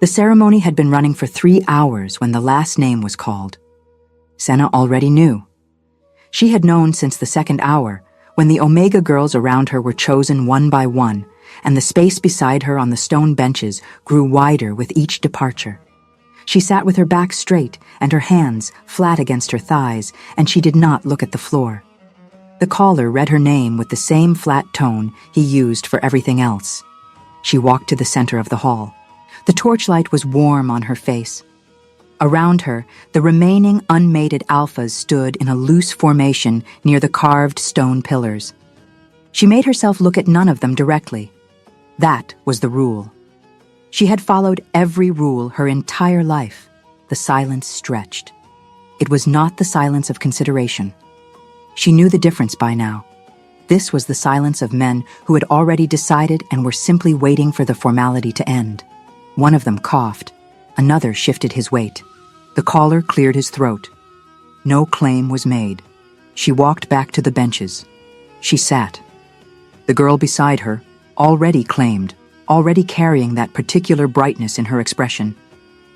The ceremony had been running for 3 hours when the last name was called. Senna already knew. She had known since the second hour, when the Omega girls around her were chosen one by one, and the space beside her on the stone benches grew wider with each departure. She sat with her back straight and her hands flat against her thighs, and she did not look at the floor. The caller read her name with the same flat tone he used for everything else. She walked to the center of the hall. The torchlight was warm on her face. Around her, the remaining unmated alphas stood in a loose formation near the carved stone pillars. She made herself look at none of them directly. That was the rule. She had followed every rule her entire life. The silence stretched. It was not the silence of consideration. She knew the difference by now. This was the silence of men who had already decided and were simply waiting for the formality to end. One of them coughed. Another shifted his weight. The caller cleared his throat. No claim was made. She walked back to the benches. She sat. The girl beside her, already claimed, already carrying that particular brightness in her expression,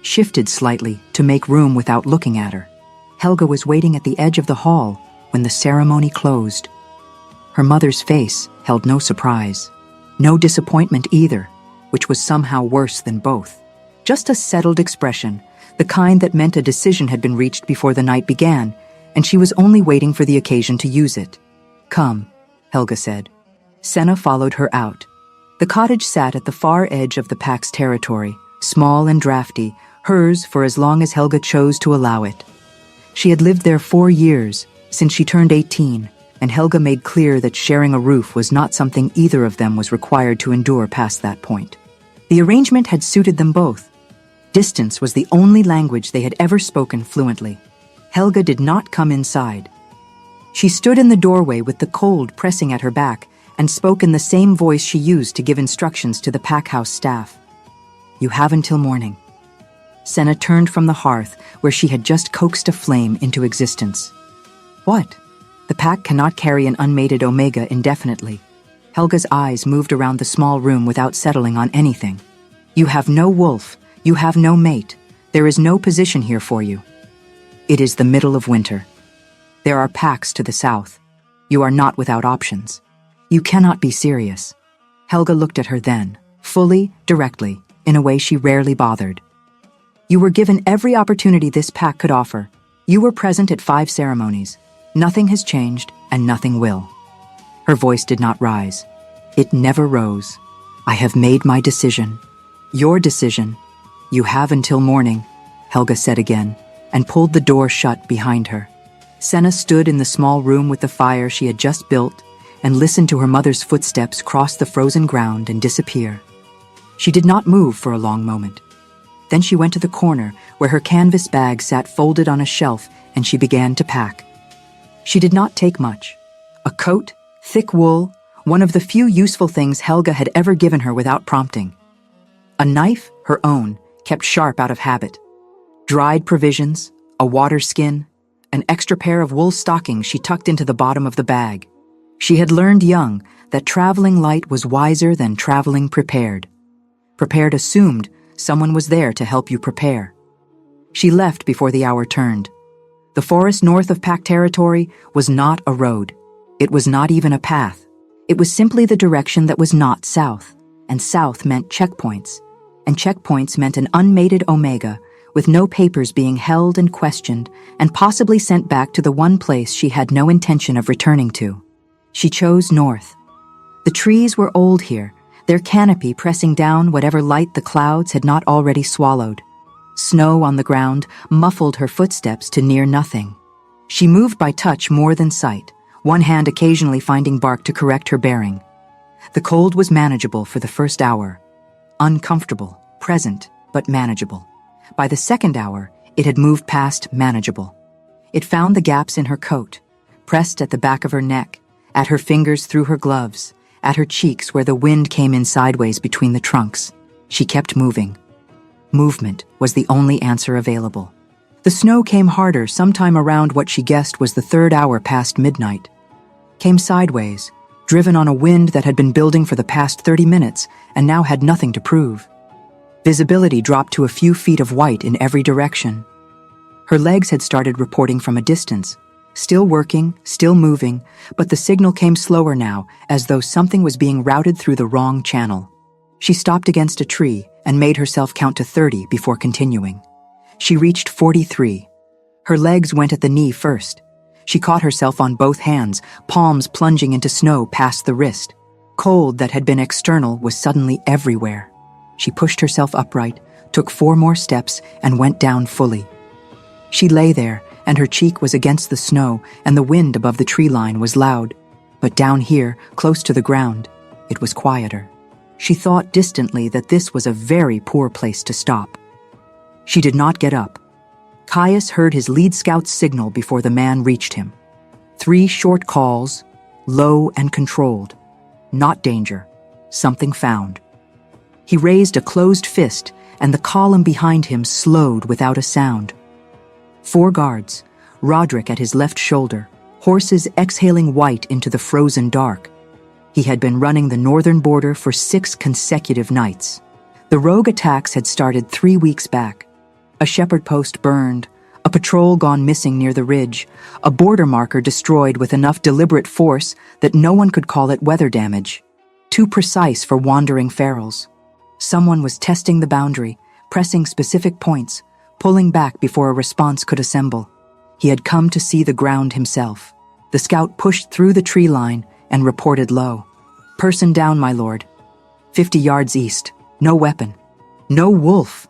shifted slightly to make room without looking at her. Helga was waiting at the edge of the hall when the ceremony closed. Her mother's face held no surprise, no disappointment either, which was somehow worse than both. Just a settled expression, the kind that meant a decision had been reached before the night began, and she was only waiting for the occasion to use it. "Come," Helga said. Senna followed her out. The cottage sat at the far edge of the Pax territory, small and drafty, hers for as long as Helga chose to allow it. She had lived there 4 years, since she turned 18, and Helga made clear that sharing a roof was not something either of them was required to endure past that point. The arrangement had suited them both. Distance was the only language they had ever spoken fluently. Helga did not come inside. She stood in the doorway with the cold pressing at her back and spoke in the same voice she used to give instructions to the pack house staff. "You have until morning." Senna turned from the hearth where she had just coaxed a flame into existence. "What?" "The pack cannot carry an unmated Omega indefinitely." Helga's eyes moved around the small room without settling on anything. "You have no wolf. You have no mate. There is no position here for you. It is the middle of winter. There are packs to the south. You are not without options. You cannot be serious." Helga looked at her then, fully, directly, in a way she rarely bothered. "You were given every opportunity this pack could offer. You were present at 5 ceremonies. Nothing has changed, and nothing will." Her voice did not rise. It never rose. "I have made my decision. Your decision. You have until morning," Helga said again, and pulled the door shut behind her. Senna stood in the small room with the fire she had just built and listened to her mother's footsteps cross the frozen ground and disappear. She did not move for a long moment. Then she went to the corner where her canvas bag sat folded on a shelf, and she began to pack. She did not take much. A coat, thick wool, one of the few useful things Helga had ever given her without prompting. A knife, her own, kept sharp out of habit. Dried provisions, a water skin, an extra pair of wool stockings she tucked into the bottom of the bag. She had learned young that traveling light was wiser than traveling prepared. Prepared assumed someone was there to help you prepare. She left before the hour turned. The forest north of Pack territory was not a road. It was not even a path. It was simply the direction that was not south, and south meant checkpoints, and checkpoints meant an unmated Omega with no papers being held and questioned and possibly sent back to the one place she had no intention of returning to. She chose north. The trees were old here, their canopy pressing down whatever light the clouds had not already swallowed. Snow on the ground muffled her footsteps to near nothing. She moved by touch more than sight, one hand occasionally finding bark to correct her bearing. The cold was manageable for the first hour. Uncomfortable, present, but manageable. By the second hour, it had moved past manageable. It found the gaps in her coat, pressed at the back of her neck, at her fingers through her gloves, at her cheeks where the wind came in sideways between the trunks. She kept moving. Movement was the only answer available. The snow came harder sometime around what she guessed was the 3rd hour past midnight. Came sideways, driven on a wind that had been building for the past 30 minutes and now had nothing to prove. Visibility dropped to a few feet of white in every direction. Her legs had started reporting from a distance, still working, still moving, but the signal came slower now, as though something was being routed through the wrong channel. She stopped against a tree and made herself count to 30 before continuing. She reached 43. Her legs went at the knee first. She caught herself on both hands, palms plunging into snow past the wrist. Cold that had been external was suddenly everywhere. She pushed herself upright, took 4 more steps, and went down fully. She lay there, and her cheek was against the snow, and the wind above the tree line was loud. But down here, close to the ground, it was quieter. She thought distantly that this was a very poor place to stop. She did not get up. Caius heard his lead scout's signal before the man reached him. 3 short calls, low and controlled. Not danger. Something found. He raised a closed fist, and the column behind him slowed without a sound. 4 guards, Roderick at his left shoulder, horses exhaling white into the frozen dark. He had been running the northern border for 6 consecutive nights. The rogue attacks had started 3 weeks back. A shepherd post burned, a patrol gone missing near the ridge, a border marker destroyed with enough deliberate force that no one could call it weather damage. Too precise for wandering ferals. Someone was testing the boundary, pressing specific points, pulling back before a response could assemble. He had come to see the ground himself. The scout pushed through the tree line and reported low. "Person down, my lord. 50 yards east. No weapon. No wolf."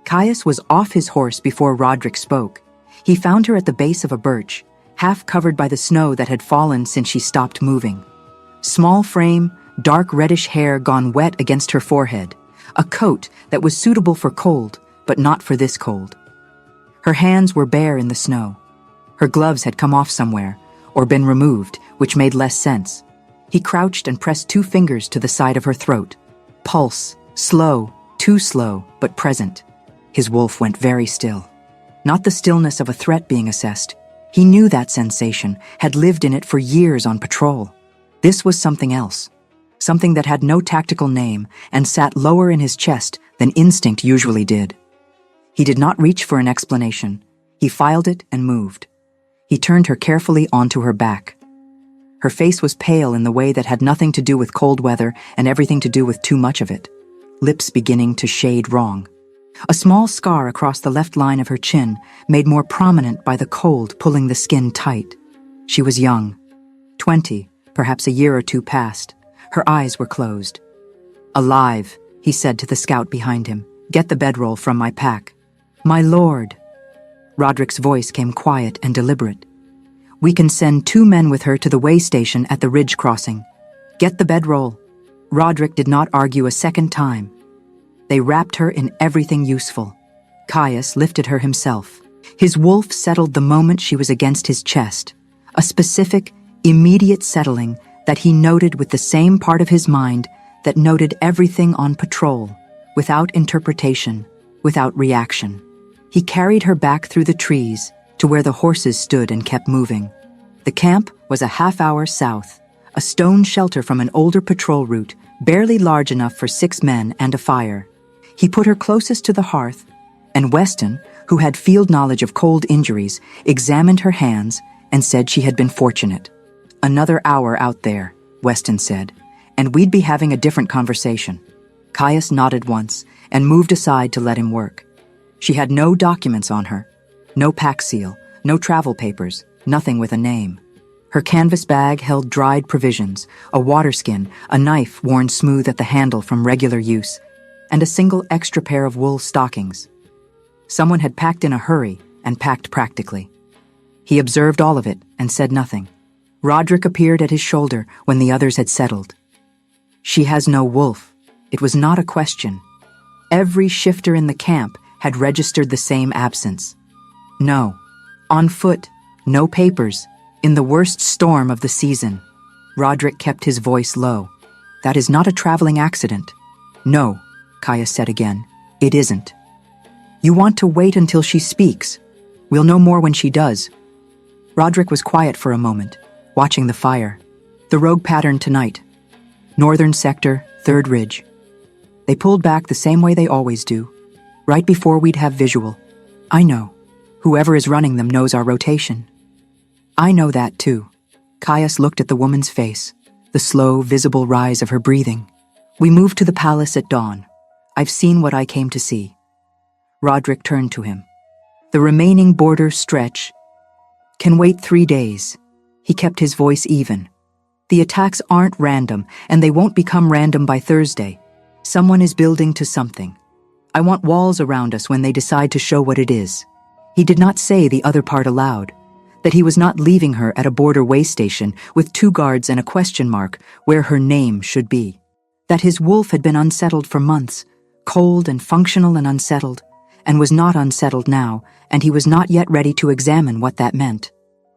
Caius was off his horse before Roderick spoke. He found her at the base of a birch, half covered by the snow that had fallen since she stopped moving. Small frame, dark reddish hair gone wet against her forehead. A coat that was suitable for cold, but not for this cold. Her hands were bare in the snow. Her gloves had come off somewhere, or been removed, which made less sense. He crouched and pressed 2 fingers to the side of her throat. Pulse, slow, too slow, but present. His wolf went very still. Not the stillness of a threat being assessed. He knew that sensation, had lived in it for years on patrol. This was something else. Something that had no tactical name and sat lower in his chest than instinct usually did. He did not reach for an explanation. He filed it and moved. He turned her carefully onto her back. Her face was pale in the way that had nothing to do with cold weather and everything to do with too much of it. Lips beginning to shade wrong. A small scar across the left line of her chin, made more prominent by the cold pulling the skin tight. She was young. 20, perhaps a year or 2 past. Her eyes were closed. "Alive," he said to the scout behind him. "Get the bedroll from my pack." "My lord." Roderick's voice came quiet and deliberate. "We can send 2 men with her to the way station at the ridge crossing. Get the bedroll." Roderick did not argue a second time. They wrapped her in everything useful. Caius lifted her himself. His wolf settled the moment she was against his chest. A specific, immediate settling that he noted with the same part of his mind that noted everything on patrol, without interpretation, without reaction. He carried her back through the trees to where the horses stood and kept moving. The camp was a half-hour south, a stone shelter from an older patrol route, barely large enough for 6 men and a fire. He put her closest to the hearth, and Weston, who had field knowledge of cold injuries, examined her hands and said she had been fortunate. "Another hour out there," Weston said, "and we'd be having a different conversation." Caius nodded once and moved aside to let him work. She had no documents on her, no pack seal, no travel papers, nothing with a name. Her canvas bag held dried provisions, a water skin, a knife worn smooth at the handle from regular use, and a single extra pair of wool stockings. Someone had packed in a hurry and packed practically. He observed all of it and said nothing. Roderick appeared at his shoulder when the others had settled. "She has no wolf." It was not a question. Every shifter in the camp had registered the same absence. No. On foot, no papers, in the worst storm of the season. Roderick kept his voice low. "That is not a traveling accident." "No," Caius said again. "It isn't." "You want to wait until she speaks. We'll know more when she does." Roderick was quiet for a moment, watching the fire. "The rogue pattern tonight. Northern sector, 3rd ridge." They pulled back the same way they always do, right before we'd have visual. I know. Whoever is running them knows our rotation. I know that too. Caius looked at the woman's face, the slow, visible rise of her breathing. We moved to the palace at dawn. I've seen what I came to see. Roderick turned to him. The remaining border stretch can wait 3 days. He kept his voice even. The attacks aren't random, and they won't become random by Thursday. Someone is building to something. I want walls around us when they decide to show what it is. He did not say the other part aloud, that he was not leaving her at a border way station with 2 guards and a question mark where her name should be. That his wolf had been unsettled for months, cold and functional and unsettled, and was not unsettled now, and he was not yet ready to examine what that meant.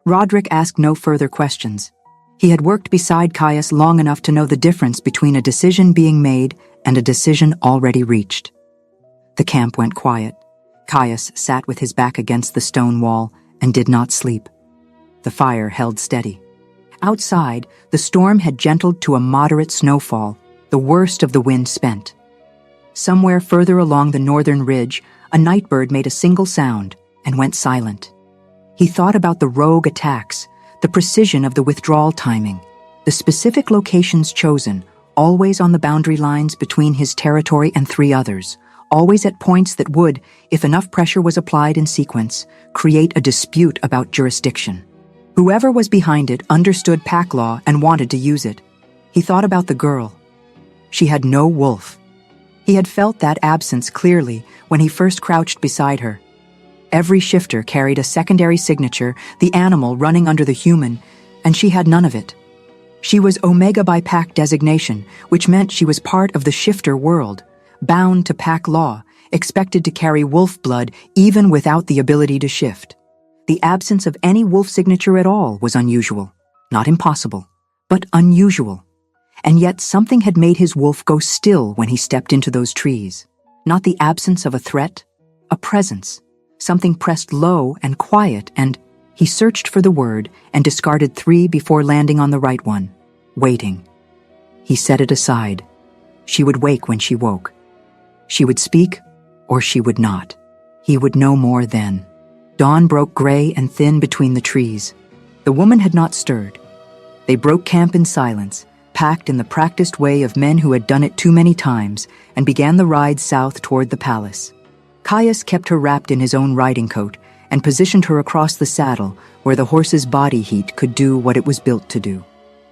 Roderick asked no further questions. He had worked beside Caius long enough to know the difference between a decision being made and a decision already reached. The camp went quiet. Caius sat with his back against the stone wall and did not sleep. The fire held steady. Outside, the storm had gentled to a moderate snowfall, the worst of the wind spent. Somewhere further along the northern ridge, a nightbird made a single sound and went silent. He thought about the rogue attacks, the precision of the withdrawal timing, the specific locations chosen, always on the boundary lines between his territory and 3 others, always at points that would, if enough pressure was applied in sequence, create a dispute about jurisdiction. Whoever was behind it understood pack law and wanted to use it. He thought about the girl. She had no wolf. He had felt that absence clearly when he first crouched beside her. Every shifter carried a secondary signature, the animal running under the human, and she had none of it. She was Omega by pack designation, which meant she was part of the shifter world, bound to pack law, expected to carry wolf blood even without the ability to shift. The absence of any wolf signature at all was unusual. Not impossible, but unusual. And yet something had made his wolf go still when he stepped into those trees. Not the absence of a threat, a presence. Something pressed low and quiet, and he searched for the word and discarded 3 before landing on the right one. Waiting. He set it aside. She would wake when she woke. She would speak, or she would not. He would know more then. Dawn broke gray and thin between the trees. The woman had not stirred. They broke camp in silence, packed in the practiced way of men who had done it too many times, and began the ride south toward the palace. Caius kept her wrapped in his own riding coat and positioned her across the saddle where the horse's body heat could do what it was built to do.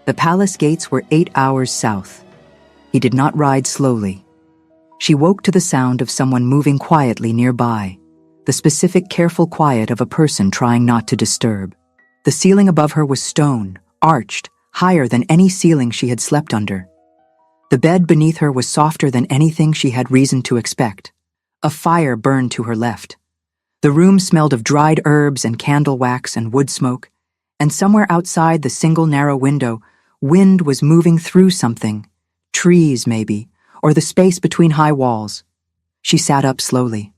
The palace gates were 8 hours south. He did not ride slowly. She woke to the sound of someone moving quietly nearby, the specific careful quiet of a person trying not to disturb. The ceiling above her was stone, arched, higher than any ceiling she had slept under. The bed beneath her was softer than anything she had reason to expect. A fire burned to her left. The room smelled of dried herbs and candle wax and wood smoke, and somewhere outside the single narrow window, wind was moving through something, trees maybe, or the space between high walls. She sat up slowly.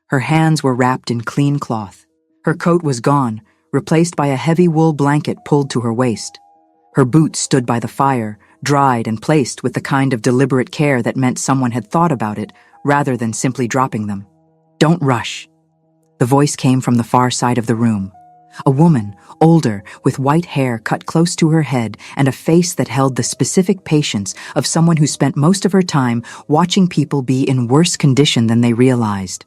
Her hands were wrapped in clean cloth. Her coat was gone, replaced by a heavy wool blanket pulled to her waist. Her boots stood by the fire, dried and placed with the kind of deliberate care that meant someone had thought about it, rather than simply dropping them. Don't rush. The voice came from the far side of the room. A woman, older, with white hair cut close to her head and a face that held the specific patience of someone who spent most of her time watching people be in worse condition than they realized.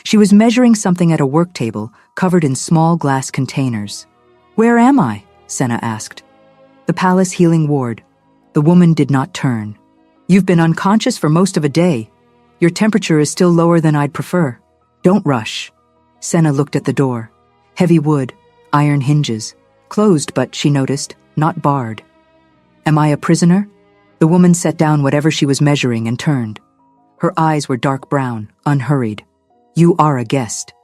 She was measuring something at a work table covered in small glass containers. "Where am I?" Senna asked. "The palace healing ward." The woman did not turn. "You've been unconscious for most of a day. Your temperature is still lower than I'd prefer. Don't rush." Senna looked at the door. Heavy wood, iron hinges. Closed, but, she noticed, not barred. "Am I a prisoner?" The woman set down whatever she was measuring and turned. Her eyes were dark brown, unhurried. "You are a guest."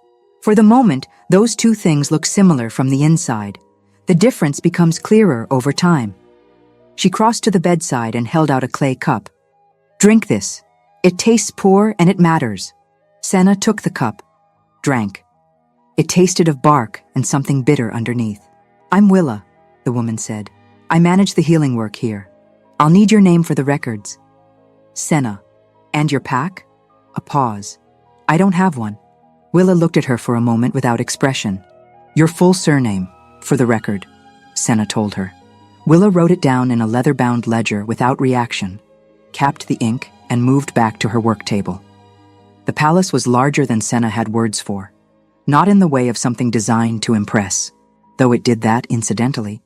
For the moment, those 2 things look similar from the inside. The difference becomes clearer over time. She crossed to the bedside and held out a clay cup. "Drink this. It tastes poor and it matters." Senna took the cup, drank. It tasted of bark and something bitter underneath. "I'm Willa," the woman said. "I manage the healing work here. I'll need your name for the records." "Senna. And your pack? A pause. I don't have one. Willa looked at her for a moment without expression. Your full surname, for the record, Senna told her. Willa wrote it down in a leather-bound ledger without reaction, capped the ink, and moved back to her work table. The palace was larger than Senna had words for, not in the way of something designed to impress, though it did that incidentally,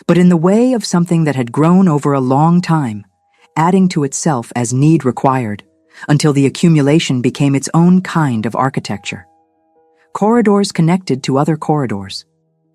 but in the way of something that had grown over a long time, adding to itself as need required, until the accumulation became its own kind of architecture. Corridors connected to other corridors.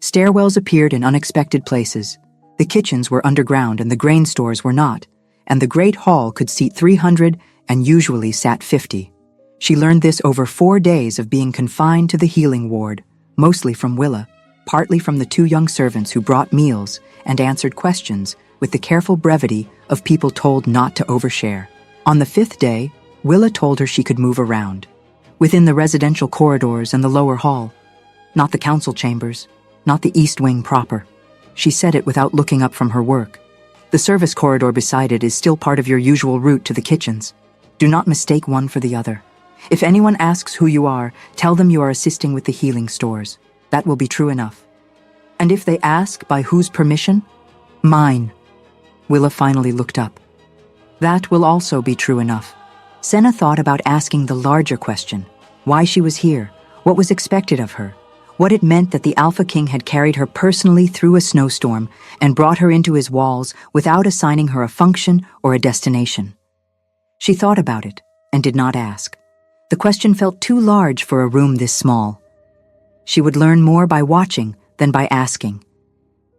Stairwells appeared in unexpected places. The kitchens were underground and the grain stores were not, and the great hall could seat 300 and usually sat 50. She learned this over 4 days of being confined to the healing ward, mostly from Willa, partly from the 2 young servants who brought meals and answered questions with the careful brevity of people told not to overshare. On the 5th day, Willa told her she could move around, within the residential corridors and the lower hall, not the council chambers, not the east wing proper. She said it without looking up from her work. The service corridor beside it is still part of your usual route to the kitchens. Do not mistake one for the other. If anyone asks who you are, tell them you are assisting with the healing stores. That will be true enough. And if they ask by whose permission? Mine. Willa finally looked up. That will also be true enough. Senna thought about asking the larger question, why she was here, what was expected of her, what it meant that the Alpha King had carried her personally through a snowstorm and brought her into his walls without assigning her a function or a destination. She thought about it and did not ask. The question felt too large for a room this small. She would learn more by watching than by asking.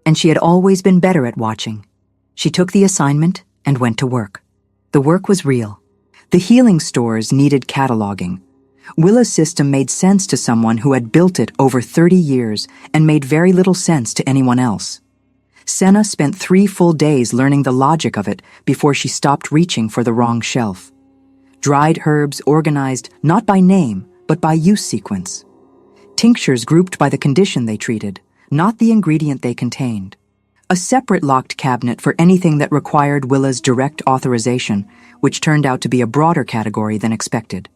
And she had always been better at watching. She took the assignment and went to work. The work was real. The healing stores needed cataloging. Willa's system made sense to someone who had built it over 30 years and made very little sense to anyone else. Senna spent 3 full days learning the logic of it before she stopped reaching for the wrong shelf. Dried herbs organized not by name, but by use sequence. Tinctures grouped by the condition they treated, not the ingredient they contained. A separate locked cabinet for anything that required Willa's direct authorization, which turned out to be a broader category than expected.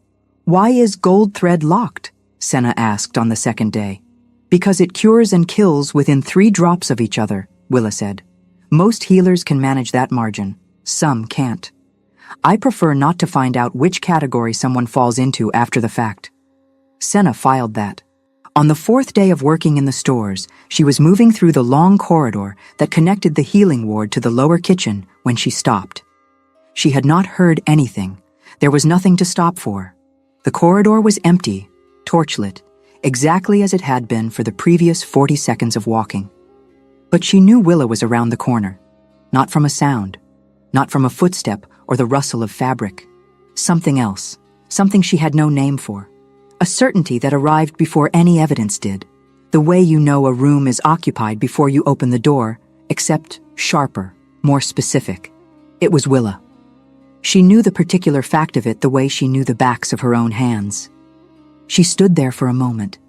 Why is gold thread locked? Senna asked on the 2nd day. Because it cures and kills within 3 drops of each other, Willa said. Most healers can manage that margin. Some can't. I prefer not to find out which category someone falls into after the fact. Senna filed that. On the 4th day of working in the stores, she was moving through the long corridor that connected the healing ward to the lower kitchen when she stopped. She had not heard anything. There was nothing to stop for. The corridor was empty, torchlit, exactly as it had been for the previous 40 seconds of walking. But she knew Willa was around the corner, not from a sound, not from a footstep or the rustle of fabric. Something else, something she had no name for. A certainty that arrived before any evidence did. The way you know a room is occupied before you open the door, except sharper, more specific. It was Willa. She knew the particular fact of it the way she knew the backs of her own hands. She stood there for a moment.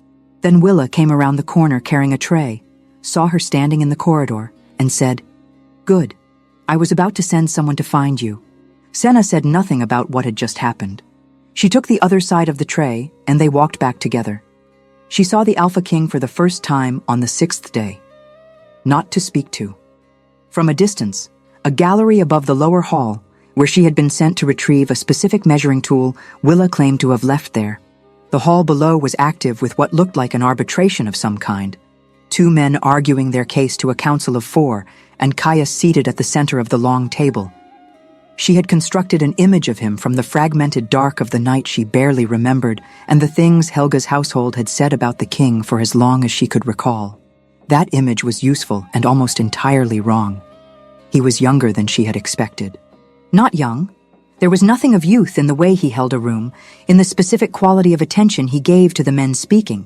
Then Willa came around the corner carrying a tray, saw her standing in the corridor, and said, "Good. I was about to send someone to find you." Senna said nothing about what had just happened. She took the other side of the tray, and they walked back together. She saw the Alpha King for the first time on the 6th day. Not to speak to. From a distance, a gallery above the lower hall, where she had been sent to retrieve a specific measuring tool Willa claimed to have left there. The hall below was active with what looked like an arbitration of some kind. 2 men arguing their case to a council of 4, and Caius seated at the center of the long table. She had constructed an image of him from the fragmented dark of the night she barely remembered and the things Helga's household had said about the king for as long as she could recall. That image was useful and almost entirely wrong. He was younger than she had expected. Not young. There was nothing of youth in the way he held a room, in the specific quality of attention he gave to the men speaking,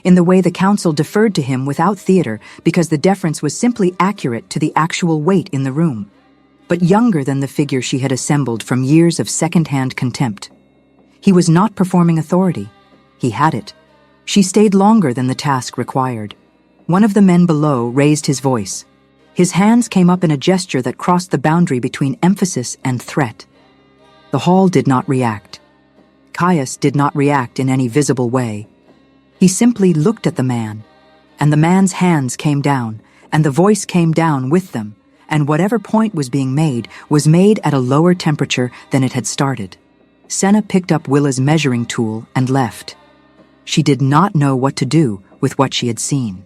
in the way the council deferred to him without theater because the deference was simply accurate to the actual weight in the room. But younger than the figure she had assembled from years of second-hand contempt. He was not performing authority. He had it. She stayed longer than the task required. One of the men below raised his voice. His hands came up in a gesture that crossed the boundary between emphasis and threat. The hall did not react. Caius did not react in any visible way. He simply looked at the man, and the man's hands came down, and the voice came down with them, and whatever point was being made was made at a lower temperature than it had started. Senna picked up Willa's measuring tool and left. She did not know what to do with what she had seen.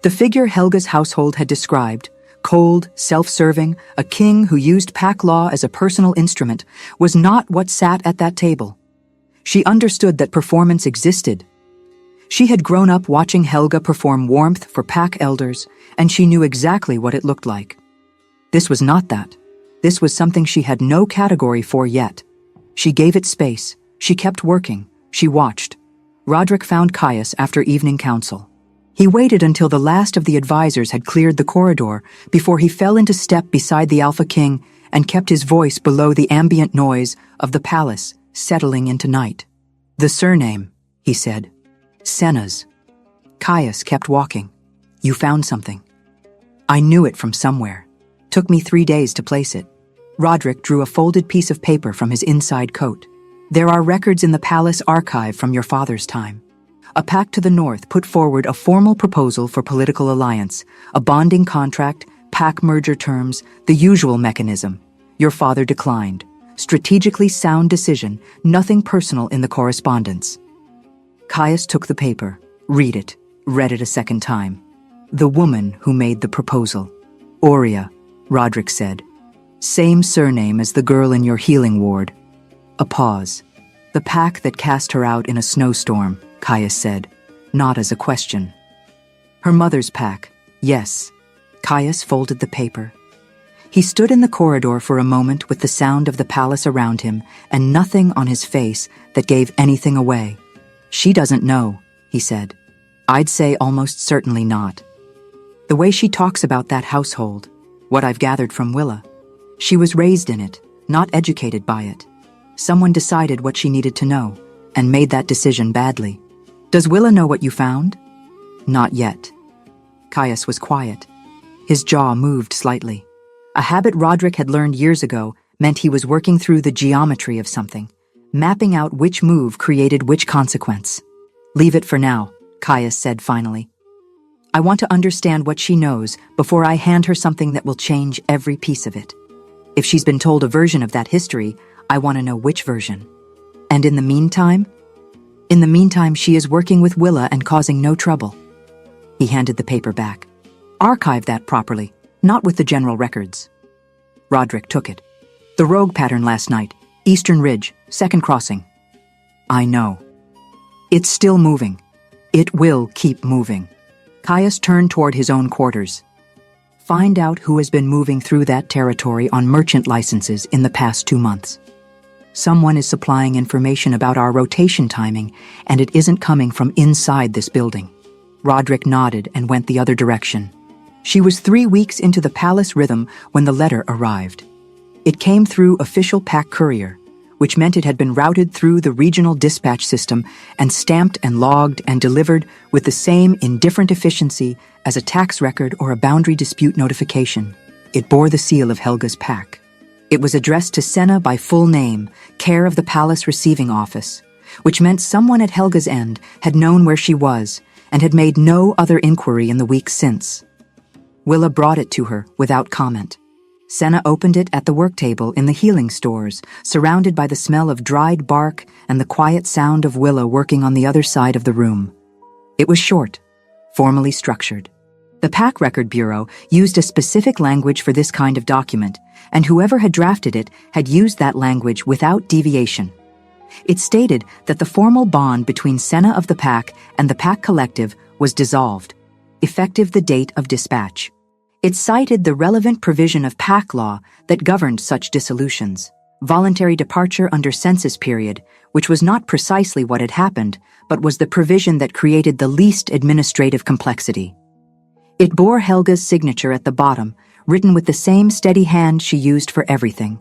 The figure Helga's household had described, cold, self-serving, a king who used pack law as a personal instrument, was not what sat at that table. She understood that performance existed. She had grown up watching Helga perform warmth for pack elders, and she knew exactly what it looked like. This was not that. This was something she had no category for yet. She gave it space. She kept working. She watched. Roderick found Caius after evening council. He waited until the last of the advisors had cleared the corridor before he fell into step beside the Alpha King and kept his voice below the ambient noise of the palace settling into night. "The surname," he said. "Senna's." Caius kept walking. "You found something." "I knew it from somewhere. Took me 3 days to place it." Roderick drew a folded piece of paper from his inside coat. "There are records in the palace archive from your father's time. A pact to the north put forward a formal proposal for political alliance, a bonding contract, pack merger terms, the usual mechanism. Your father declined. Strategically sound decision, nothing personal in the correspondence." Caius took the paper, read it a second time. "The woman who made the proposal. Aurea," Roderick said. "Same surname as the girl in your healing ward." A pause. "The pack that cast her out in a snowstorm," Caius said, not as a question. "Her mother's pack, yes." Caius folded the paper. He stood in the corridor for a moment with the sound of the palace around him and nothing on his face that gave anything away. "She doesn't know," he said. "I'd say almost certainly not. The way she talks about that household, what I've gathered from Willa, she was raised in it, not educated by it. Someone decided what she needed to know and made that decision badly. Does Willa know what you found?" "Not yet." Caius was quiet. His jaw moved slightly. A habit Roderick had learned years ago meant he was working through the geometry of something, mapping out which move created which consequence. "Leave it for now," Caius said finally. "I want to understand what she knows before I hand her something that will change every piece of it. If she's been told a version of that history, I want to know which version. And in the meantime? In the meantime, she is working with Willa and causing no trouble." He handed the paper back. "Archive that properly, not with the general records." Roderick took it. "The rogue pattern last night, Eastern Ridge, second crossing." "I know. It's still moving. It will keep moving." Caius turned toward his own quarters. "Find out who has been moving through that territory on merchant licenses in the past 2 months. Someone is supplying information about our rotation timing, and it isn't coming from inside this building." Roderick nodded and went the other direction. She was 3 weeks into the palace rhythm when the letter arrived. It came through official pack courier, which meant it had been routed through the regional dispatch system and stamped and logged and delivered with the same indifferent efficiency as a tax record or a boundary dispute notification. It bore the seal of Helga's pack. It was addressed to Senna by full name, care of the palace receiving office, which meant someone at Helga's end had known where she was and had made no other inquiry in the weeks since. Willa brought it to her without comment. Senna opened it at the work table in the healing stores, surrounded by the smell of dried bark and the quiet sound of Willa working on the other side of the room. It was short, formally structured. The Pack Record Bureau used a specific language for this kind of document, and whoever had drafted it had used that language without deviation. It stated that the formal bond between Senna of the Pack and the Pack Collective was dissolved, effective the date of dispatch. It cited the relevant provision of Pack law that governed such dissolutions, voluntary departure under census period, which was not precisely what had happened, but was the provision that created the least administrative complexity. It bore Helga's signature at the bottom, written with the same steady hand she used for everything.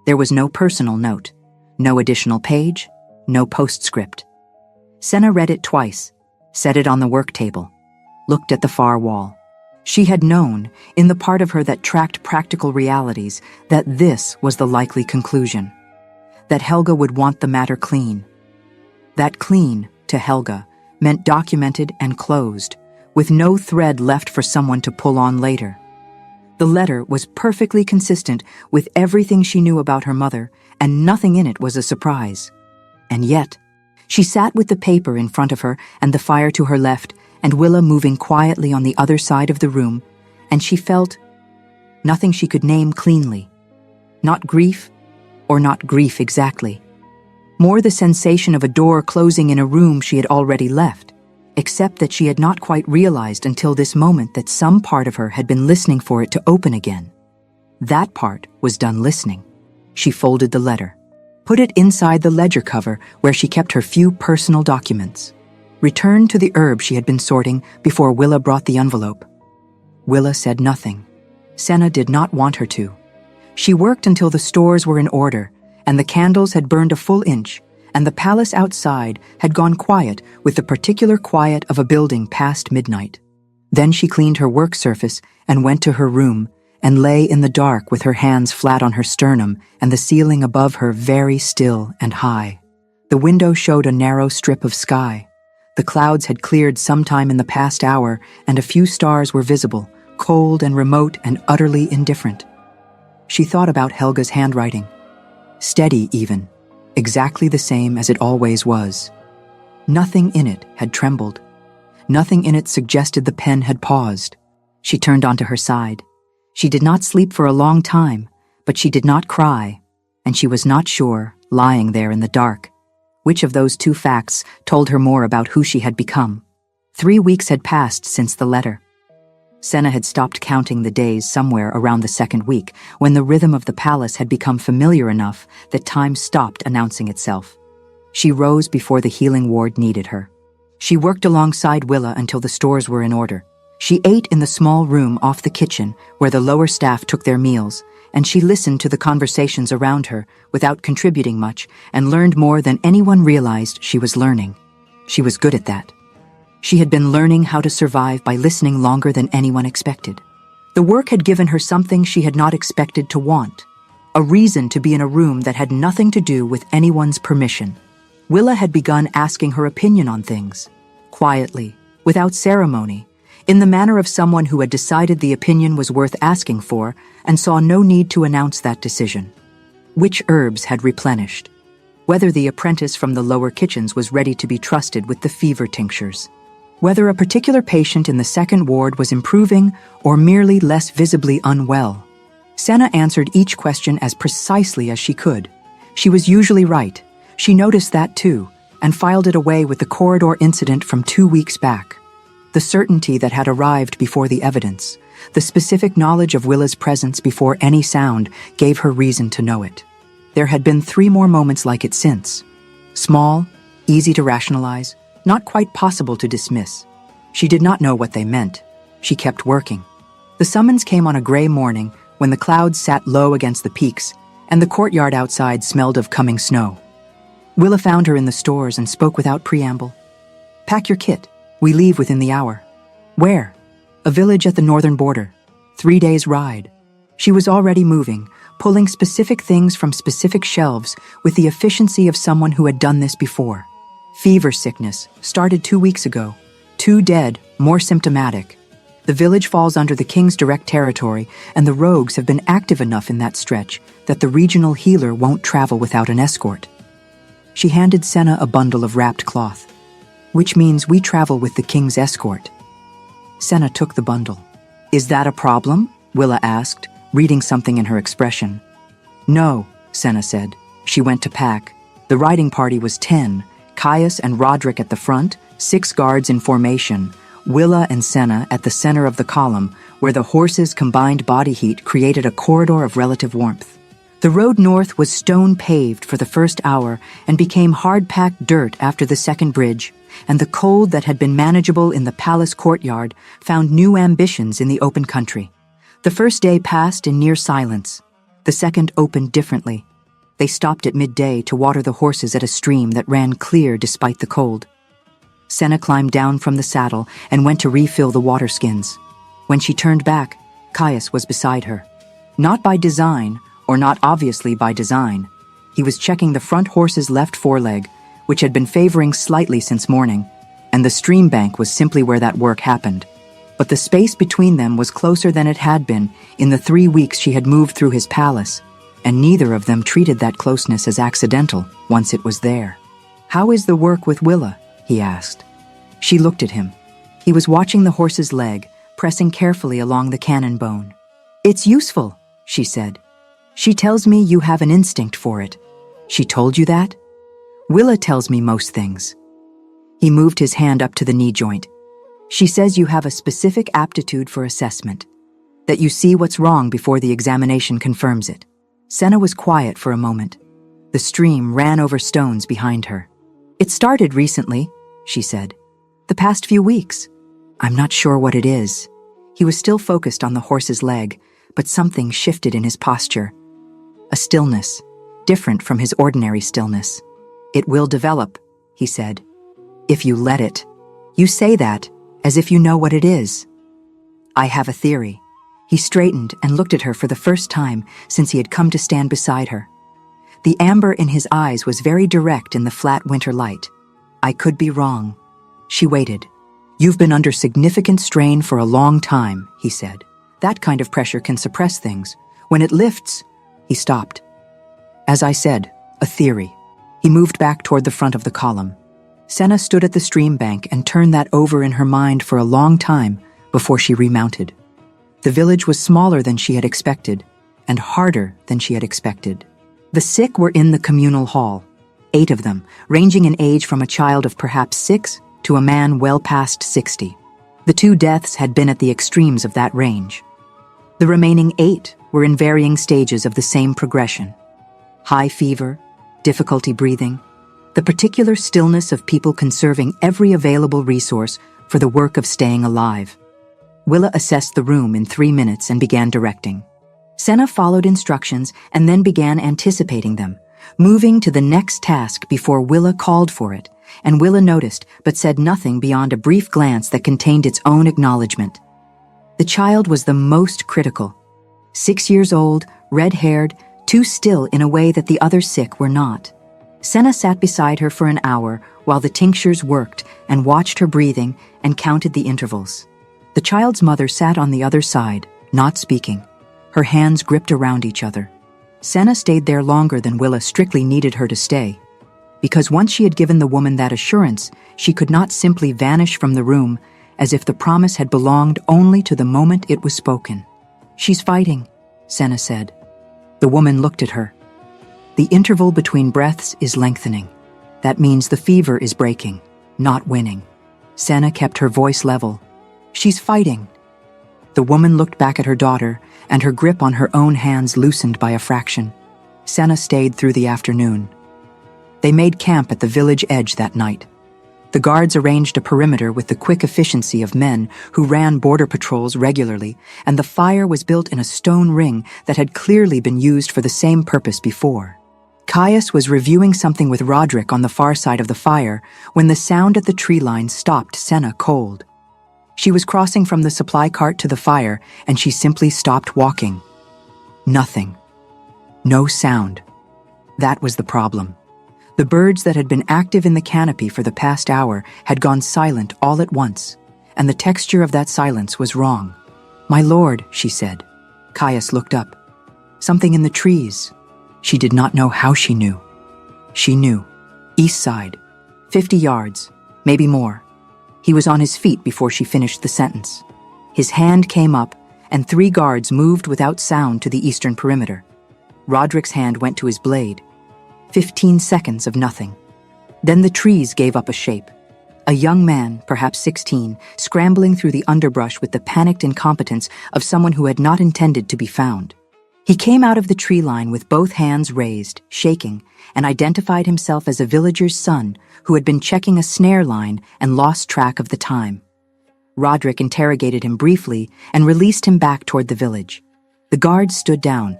There was no personal note, no additional page, no postscript. Senna read it twice, set it on the work table, looked at the far wall. She had known, in the part of her that tracked practical realities, that this was the likely conclusion. that Helga would want the matter clean. That clean, to Helga, meant documented and closed, with no thread left for someone to pull on later. The letter was perfectly consistent with everything she knew about her mother, and nothing in it was a surprise. And yet, she sat with the paper in front of her and the fire to her left, and Willa moving quietly on the other side of the room, and she felt nothing she could name cleanly. Not grief, or not grief exactly. More the sensation of a door closing in a room she had already left, except that she had not quite realized until this moment that some part of her had been listening for it to open again. That part was done listening. She folded the letter, put it inside the ledger cover where she kept her few personal documents, returned to the herb she had been sorting before Willa brought the envelope. Willa said nothing. Senna did not want her to. She worked until the stores were in order, and the candles had burned a full inch, and the palace outside had gone quiet with the particular quiet of a building past midnight. Then she cleaned her work surface and went to her room, and lay in the dark with her hands flat on her sternum and the ceiling above her very still and high. The window showed a narrow strip of sky. The clouds had cleared sometime in the past hour, and a few stars were visible, cold and remote and utterly indifferent. She thought about Helga's handwriting. Steady even, exactly the same as it always was. Nothing in it had trembled. Nothing in it suggested the pen had paused. She turned onto her side. She did not sleep for a long time, but she did not cry, and she was not sure, lying there in the dark, which of those two facts told her more about who she had become. 3 weeks had passed since the letter. Senna had stopped counting the days somewhere around the second week, when the rhythm of the palace had become familiar enough that time stopped announcing itself. She rose before the healing ward needed her. She worked alongside Willa until the stores were in order. She ate in the small room off the kitchen where the lower staff took their meals, and she listened to the conversations around her without contributing much, and learned more than anyone realized she was learning. She was good at that. She had been learning how to survive by listening longer than anyone expected. The work had given her something she had not expected to want, a reason to be in a room that had nothing to do with anyone's permission. Willa had begun asking her opinion on things, quietly, without ceremony, in the manner of someone who had decided the opinion was worth asking for and saw no need to announce that decision. Which herbs had replenished? Whether the apprentice from the lower kitchens was ready to be trusted with the fever tinctures. Whether a particular patient in the second ward was improving or merely less visibly unwell. Senna answered each question as precisely as she could. She was usually right. She noticed that too, and filed it away with the corridor incident from 2 weeks back. The certainty that had arrived before the evidence, the specific knowledge of Willa's presence before any sound gave her reason to know it. There had been 3 more moments like it since. Small, easy to rationalize, not quite possible to dismiss. She did not know what they meant. She kept working. The summons came on a gray morning when the clouds sat low against the peaks and the courtyard outside smelled of coming snow. Willa found her in the stores and spoke without preamble. "Pack your kit. We leave within the hour." "Where?" "A village at the northern border. 3 days' ride." She was already moving, pulling specific things from specific shelves with the efficiency of someone who had done this before. Fever sickness started 2 weeks ago. 2 dead, more symptomatic. The village falls under the king's direct territory, and the rogues have been active enough in that stretch that the regional healer won't travel without an escort. She handed Senna a bundle of wrapped cloth. "Which means we travel with the king's escort." Senna took the bundle. "Is that a problem?" Willa asked, reading something in her expression. "No," Senna said. She went to pack. The riding party was 10, Caius and Roderick at the front, 6 guards in formation, Willa and Senna at the center of the column, where the horses' combined body heat created a corridor of relative warmth. The road north was stone-paved for the first hour and became hard-packed dirt after the second bridge, and the cold that had been manageable in the palace courtyard found new ambitions in the open country. The first day passed in near silence. The second opened differently. They stopped at midday to water the horses at a stream that ran clear despite the cold. Senna climbed down from the saddle and went to refill the water skins. When she turned back, Caius was beside her. Not by design, or not obviously by design. He was checking the front horse's left foreleg, which had been favoring slightly since morning, and the stream bank was simply where that work happened. But the space between them was closer than it had been in the 3 weeks she had moved through his palace, and neither of them treated that closeness as accidental once it was there. "How is the work with Willa?" he asked. She looked at him. He was watching the horse's leg, pressing carefully along the cannon bone. "It's useful," she said. "She tells me you have an instinct for it." "She told you that?" "Willa tells me most things." He moved his hand up to the knee joint. "She says you have a specific aptitude for assessment, that you see what's wrong before the examination confirms it." Senna was quiet for a moment. The stream ran over stones behind her. "It started recently," she said. "The past few weeks. I'm not sure what it is." He was still focused on the horse's leg, but something shifted in his posture. A stillness, different from his ordinary stillness. "It will develop," he said. "If you let it." "You say that, as if you know what it is." "I have a theory." He straightened and looked at her for the first time since he had come to stand beside her. The amber in his eyes was very direct in the flat winter light. "I could be wrong." She waited. "You've been under significant strain for a long time," he said. "That kind of pressure can suppress things. When it lifts—" He stopped. "As I said, a theory." He moved back toward the front of the column. Senna stood at the stream bank and turned that over in her mind for a long time before she remounted. The village was smaller than she had expected, and harder than she had expected. The sick were in the communal hall, 8 of them, ranging in age from a child of perhaps 6 to a man well past 60. The 2 deaths had been at the extremes of that range. The remaining 8 were in varying stages of the same progression. High fever, difficulty breathing, the particular stillness of people conserving every available resource for the work of staying alive. Willa assessed the room in 3 minutes and began directing. Senna followed instructions and then began anticipating them, moving to the next task before Willa called for it, and Willa noticed but said nothing beyond a brief glance that contained its own acknowledgement. The child was the most critical. 6 years old, red-haired, too still in a way that the other sick were not. Senna sat beside her for an hour while the tinctures worked and watched her breathing and counted the intervals. The child's mother sat on the other side, not speaking, her hands gripped around each other. Senna stayed there longer than Willa strictly needed her to stay, because once she had given the woman that assurance, she could not simply vanish from the room as if the promise had belonged only to the moment it was spoken. "She's fighting," Senna said. The woman looked at her. "The interval between breaths is lengthening. That means the fever is breaking, not winning." Senna kept her voice level. "She's fighting." The woman looked back at her daughter, and her grip on her own hands loosened by a fraction. Senna stayed through the afternoon. They made camp at the village edge that night. The guards arranged a perimeter with the quick efficiency of men who ran border patrols regularly, and the fire was built in a stone ring that had clearly been used for the same purpose before. Caius was reviewing something with Roderick on the far side of the fire when the sound at the tree line stopped Senna cold. She was crossing from the supply cart to the fire, and she simply stopped walking. Nothing. No sound. That was the problem. The birds that had been active in the canopy for the past hour had gone silent all at once, and the texture of that silence was wrong. "My lord," she said. Caius looked up. "Something in the trees." She did not know how she knew. She knew. East side. 50 yards, maybe more. He was on his feet before she finished the sentence. His hand came up, and 3 guards moved without sound to the eastern perimeter. Roderick's hand went to his blade. 15 seconds of nothing. Then the trees gave up a shape. A young man, perhaps 16, scrambling through the underbrush with the panicked incompetence of someone who had not intended to be found. He came out of the tree line with both hands raised, shaking, and identified himself as a villager's son who had been checking a snare line and lost track of the time. Roderick interrogated him briefly and released him back toward the village. The guards stood down.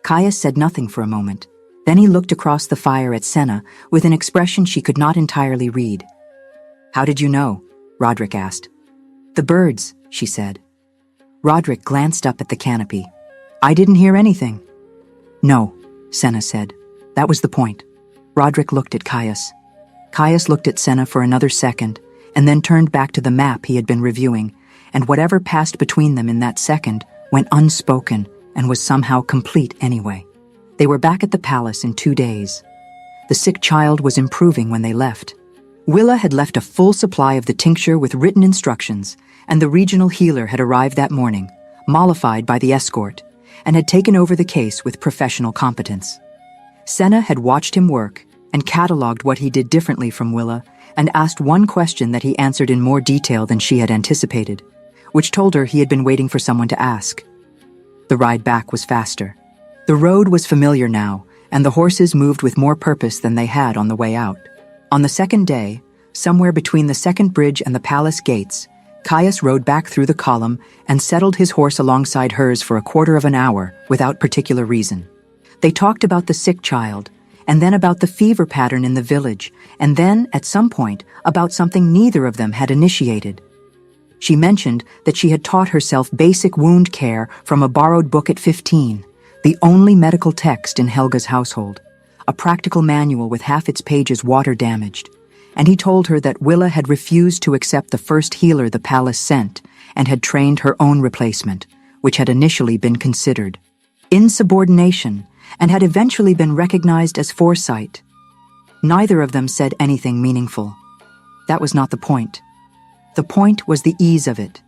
Caius said nothing for a moment. Then he looked across the fire at Senna with an expression she could not entirely read. "How did you know?" Roderick asked. "The birds," she said. Roderick glanced up at the canopy. "I didn't hear anything." "No," Senna said. That was the point. Roderick looked at Caius. Caius looked at Senna for another second, and then turned back to the map he had been reviewing, and whatever passed between them in that second went unspoken and was somehow complete anyway. They were back at the palace in 2 days. The sick child was improving when they left. Willa had left a full supply of the tincture with written instructions, and the regional healer had arrived that morning, mollified by the escort, and had taken over the case with professional competence. Senna had watched him work and catalogued what he did differently from Willa, and asked one question that he answered in more detail than she had anticipated, which told her he had been waiting for someone to ask. The ride back was faster. The road was familiar now, and the horses moved with more purpose than they had on the way out. On the second day, somewhere between the second bridge and the palace gates, Caius rode back through the column and settled his horse alongside hers for a quarter of an hour without particular reason. They talked about the sick child, and then about the fever pattern in the village, and then, at some point, about something neither of them had initiated. She mentioned that she had taught herself basic wound care from a borrowed book at 15, the only medical text in Helga's household, a practical manual with half its pages water-damaged, and he told her that Willa had refused to accept the first healer the palace sent and had trained her own replacement, which had initially been considered insubordination and had eventually been recognized as foresight. Neither of them said anything meaningful. That was not the point. The point was the ease of it,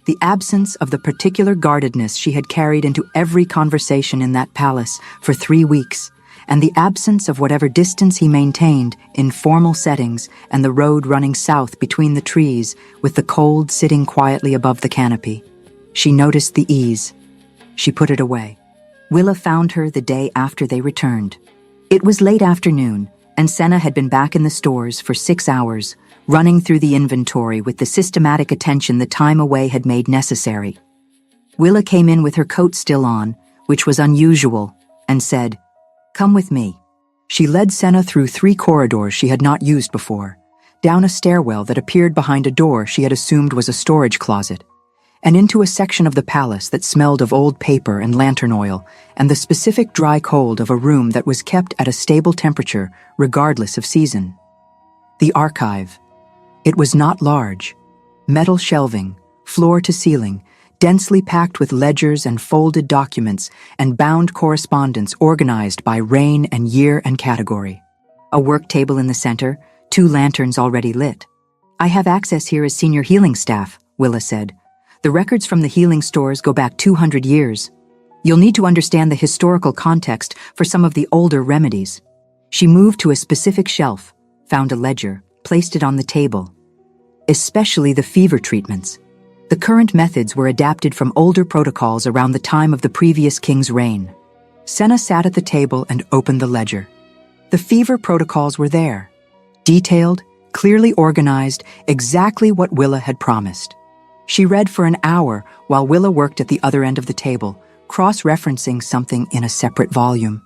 the absence of the particular guardedness she had carried into every conversation in that palace for 3 weeks, and the absence of whatever distance he maintained in formal settings and the road running south between the trees with the cold sitting quietly above the canopy. She noticed the ease. She put it away. Willa found her the day after they returned. It was late afternoon, and Senna had been back in the stores for 6 hours, running through the inventory with the systematic attention the time away had made necessary. Willa came in with her coat still on, which was unusual, and said, "Come with me." She led Senna through 3 corridors she had not used before, down a stairwell that appeared behind a door she had assumed was a storage closet, and into a section of the palace that smelled of old paper and lantern oil and the specific dry cold of a room that was kept at a stable temperature regardless of season. The archive. It was not large. Metal shelving, floor to ceiling, densely packed with ledgers and folded documents and bound correspondence organized by reign and year and category. A work table in the center, 2 lanterns already lit. "I have access here as senior healing staff," Willa said. "The records from the healing stores go back 200 years. You'll need to understand the historical context for some of the older remedies." She moved to a specific shelf, found a ledger, placed it on the table. Especially the fever treatments. The current methods were adapted from older protocols around the time of the previous king's reign. Senna sat at the table and opened the ledger. The fever protocols were there. Detailed, clearly organized, exactly what Willa had promised. She read for an hour while Willa worked at the other end of the table, cross-referencing something in a separate volume.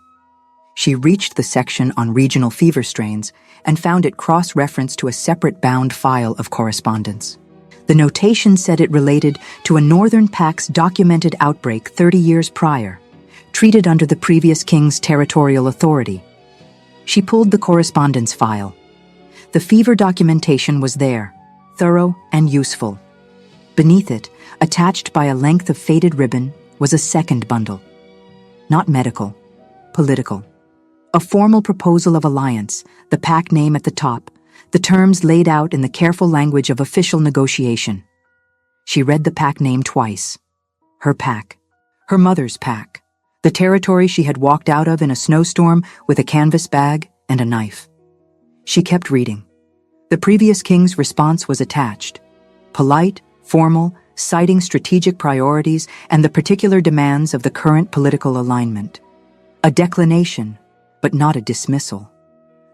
She reached the section on regional fever strains and found it cross-referenced to a separate bound file of correspondence. The notation said it related to a Northern Pax documented outbreak 30 years prior, treated under the previous king's territorial authority. She pulled the correspondence file. The fever documentation was there, thorough and useful. Beneath it, attached by a length of faded ribbon, was a second bundle. Not medical, political. A formal proposal of alliance, the pack name at the top, the terms laid out in the careful language of official negotiation. She read the pack name twice. Her pack. Her mother's pack. The territory she had walked out of in a snowstorm with a canvas bag and a knife. She kept reading. The previous king's response was attached. Polite, formal, citing strategic priorities and the particular demands of the current political alignment. A declination, but not a dismissal.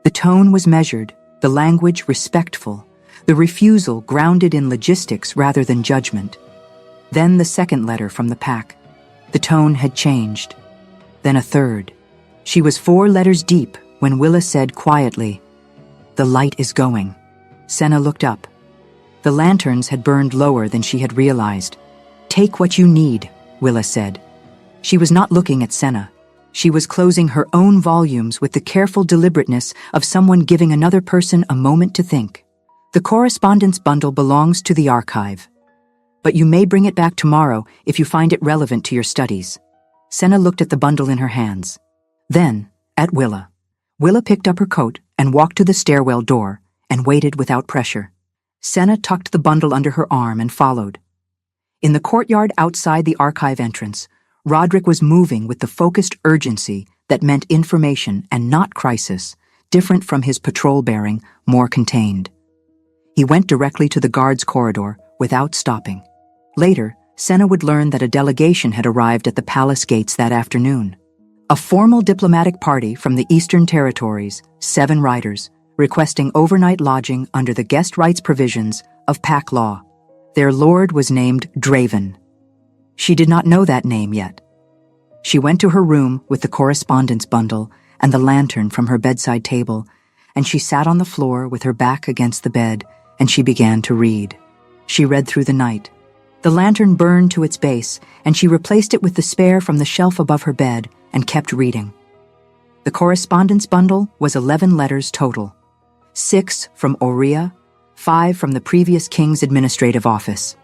The tone was measured, the language respectful, the refusal grounded in logistics rather than judgment. Then the second letter from the pack. The tone had changed. Then a third. She was 4 letters deep when Willa said quietly, "The light is going." Senna looked up. The lanterns had burned lower than she had realized. "Take what you need," Willa said. She was not looking at Senna. She was closing her own volumes with the careful deliberateness of someone giving another person a moment to think. The correspondence bundle belongs to the archive, but you may bring it back tomorrow if you find it relevant to your studies. Senna looked at the bundle in her hands. Then, at Willa. Willa picked up her coat and walked to the stairwell door and waited without pressure. Senna tucked the bundle under her arm and followed. In the courtyard outside the archive entrance, Roderick was moving with the focused urgency that meant information and not crisis, different from his patrol-bearing, more contained. He went directly to the guards' corridor without stopping. Later, Senna would learn that a delegation had arrived at the palace gates that afternoon. A formal diplomatic party from the Eastern Territories, 7 riders, requesting overnight lodging under the guest rights provisions of Pack Law. Their lord was named Draven. She did not know that name yet. She went to her room with the correspondence bundle and the lantern from her bedside table, and she sat on the floor with her back against the bed, and she began to read. She read through the night. The lantern burned to its base, and she replaced it with the spare from the shelf above her bed and kept reading. The correspondence bundle was 11 letters total. 6 from Oria, 5 from the previous king's administrative office.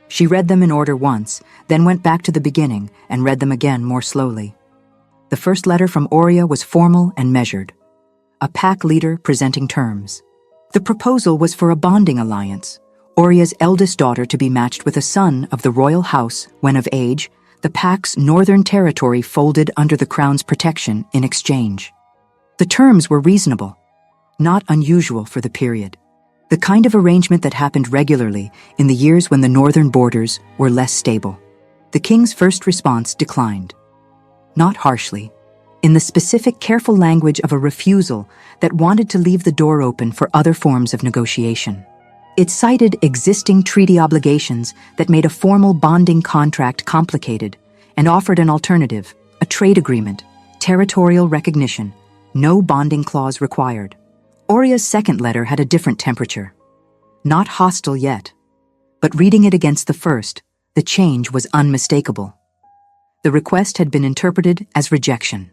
She read them in order once, then went back to the beginning and read them again more slowly. The first letter from Oria was formal and measured. A pack leader presenting terms. The proposal was for a bonding alliance, Oria's eldest daughter to be matched with a son of the royal house when of age, the pack's northern territory folded under the crown's protection in exchange. The terms were reasonable, not unusual for the period. The kind of arrangement that happened regularly in the years when the northern borders were less stable. The king's first response declined. Not harshly, in the specific careful language of a refusal that wanted to leave the door open for other forms of negotiation. It cited existing treaty obligations that made a formal bonding contract complicated and offered an alternative, a trade agreement, territorial recognition, no bonding clause required. Oria's second letter had a different temperature. Not hostile yet, but reading it against the first, the change was unmistakable. The request had been interpreted as rejection,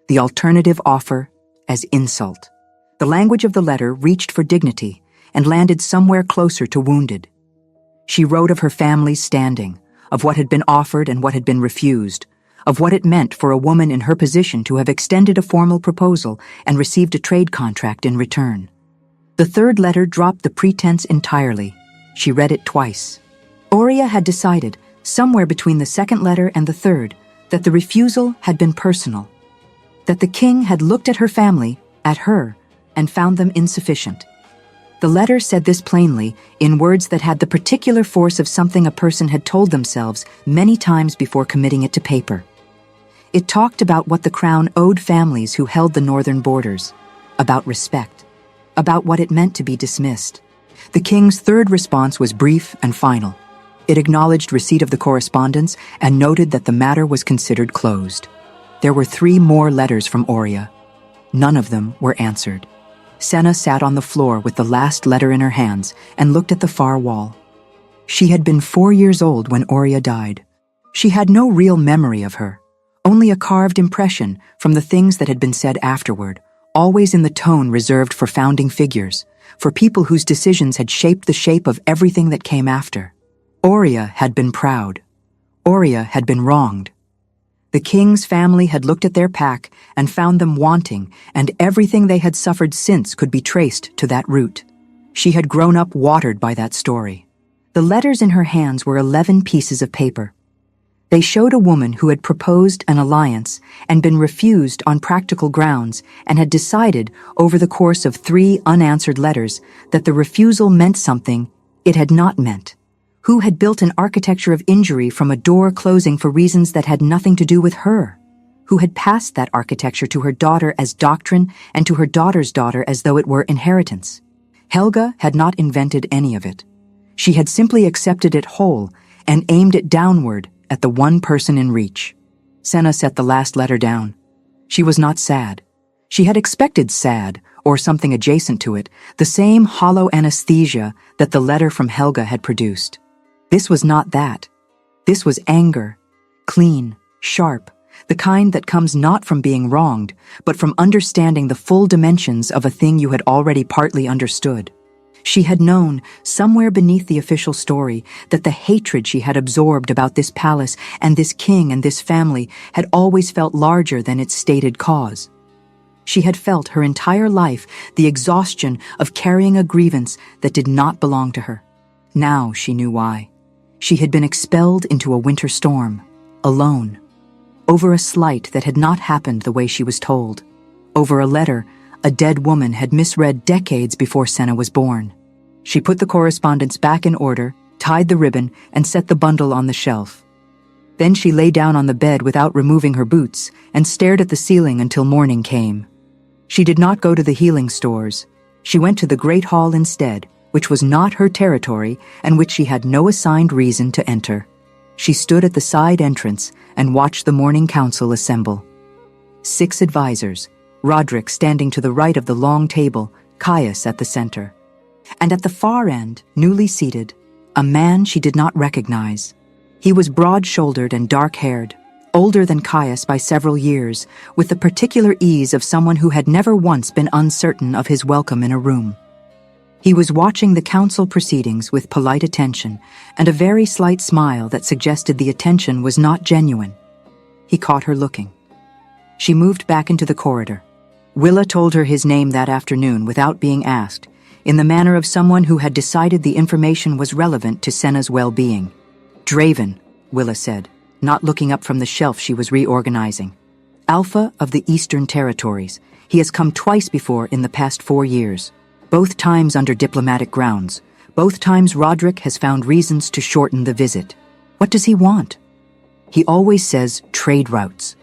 the alternative offer as insult. The language of the letter reached for dignity and landed somewhere closer to wounded. She wrote of her family's standing, of what had been offered and what had been refused, of what it meant for a woman in her position to have extended a formal proposal and received a trade contract in return. The third letter dropped the pretense entirely. She read it twice. Oria had decided, somewhere between the second letter and the third, that the refusal had been personal, that the king had looked at her family, at her, and found them insufficient. The letter said this plainly, in words that had the particular force of something a person had told themselves many times before committing it to paper. It talked about what the crown owed families who held the northern borders, about respect, about what it meant to be dismissed. The king's third response was brief and final. It acknowledged receipt of the correspondence and noted that the matter was considered closed. There were 3 more letters from Oria. None of them were answered. Senna sat on the floor with the last letter in her hands and looked at the far wall. She had been 4 years old when Oria died. She had no real memory of her, only a carved impression from the things that had been said afterward, always in the tone reserved for founding figures, for people whose decisions had shaped the shape of everything that came after. Oria had been proud. Oria had been wronged. The king's family had looked at their pack and found them wanting, and everything they had suffered since could be traced to that root. She had grown up watered by that story. The letters in her hands were 11 pieces of paper. They showed a woman who had proposed an alliance and been refused on practical grounds and had decided, over the course of 3 unanswered letters, that the refusal meant something it had not meant. Who had built an architecture of injury from a door closing for reasons that had nothing to do with her? Who had passed that architecture to her daughter as doctrine and to her daughter's daughter as though it were inheritance? Helga had not invented any of it. She had simply accepted it whole and aimed it downward at the one person in reach. Senna set the last letter down. She was not sad. She had expected sad, or something adjacent to it, the same hollow anesthesia that the letter from Helga had produced. This was not that. This was anger, clean, sharp, the kind that comes not from being wronged, but from understanding the full dimensions of a thing you had already partly understood. She had known, somewhere beneath the official story, that the hatred she had absorbed about this palace and this king and this family had always felt larger than its stated cause. She had felt her entire life the exhaustion of carrying a grievance that did not belong to her. Now she knew why. She had been expelled into a winter storm, alone, over a slight that had not happened the way she was told, over a letter a dead woman had misread decades before Senna was born. She put the correspondence back in order, tied the ribbon, and set the bundle on the shelf. Then she lay down on the bed without removing her boots and stared at the ceiling until morning came. She did not go to the healing stores. She went to the Great Hall instead, which was not her territory and which she had no assigned reason to enter. She stood at the side entrance and watched the morning council assemble. 6 advisors, Roderick standing to the right of the long table, Caius at the center. And at the far end, newly seated, a man she did not recognize. He was broad-shouldered and dark-haired, older than Caius by several years, with the particular ease of someone who had never once been uncertain of his welcome in a room. He was watching the council proceedings with polite attention and a very slight smile that suggested the attention was not genuine. He caught her looking. She moved back into the corridor. Willa told her his name that afternoon without being asked, in the manner of someone who had decided the information was relevant to Senna's well-being. Draven, Willa said, not looking up from the shelf she was reorganizing. Alpha of the Eastern Territories. He has come twice before in the past 4 years. Both times under diplomatic grounds. Both times Roderick has found reasons to shorten the visit. What does he want? He always says trade routes.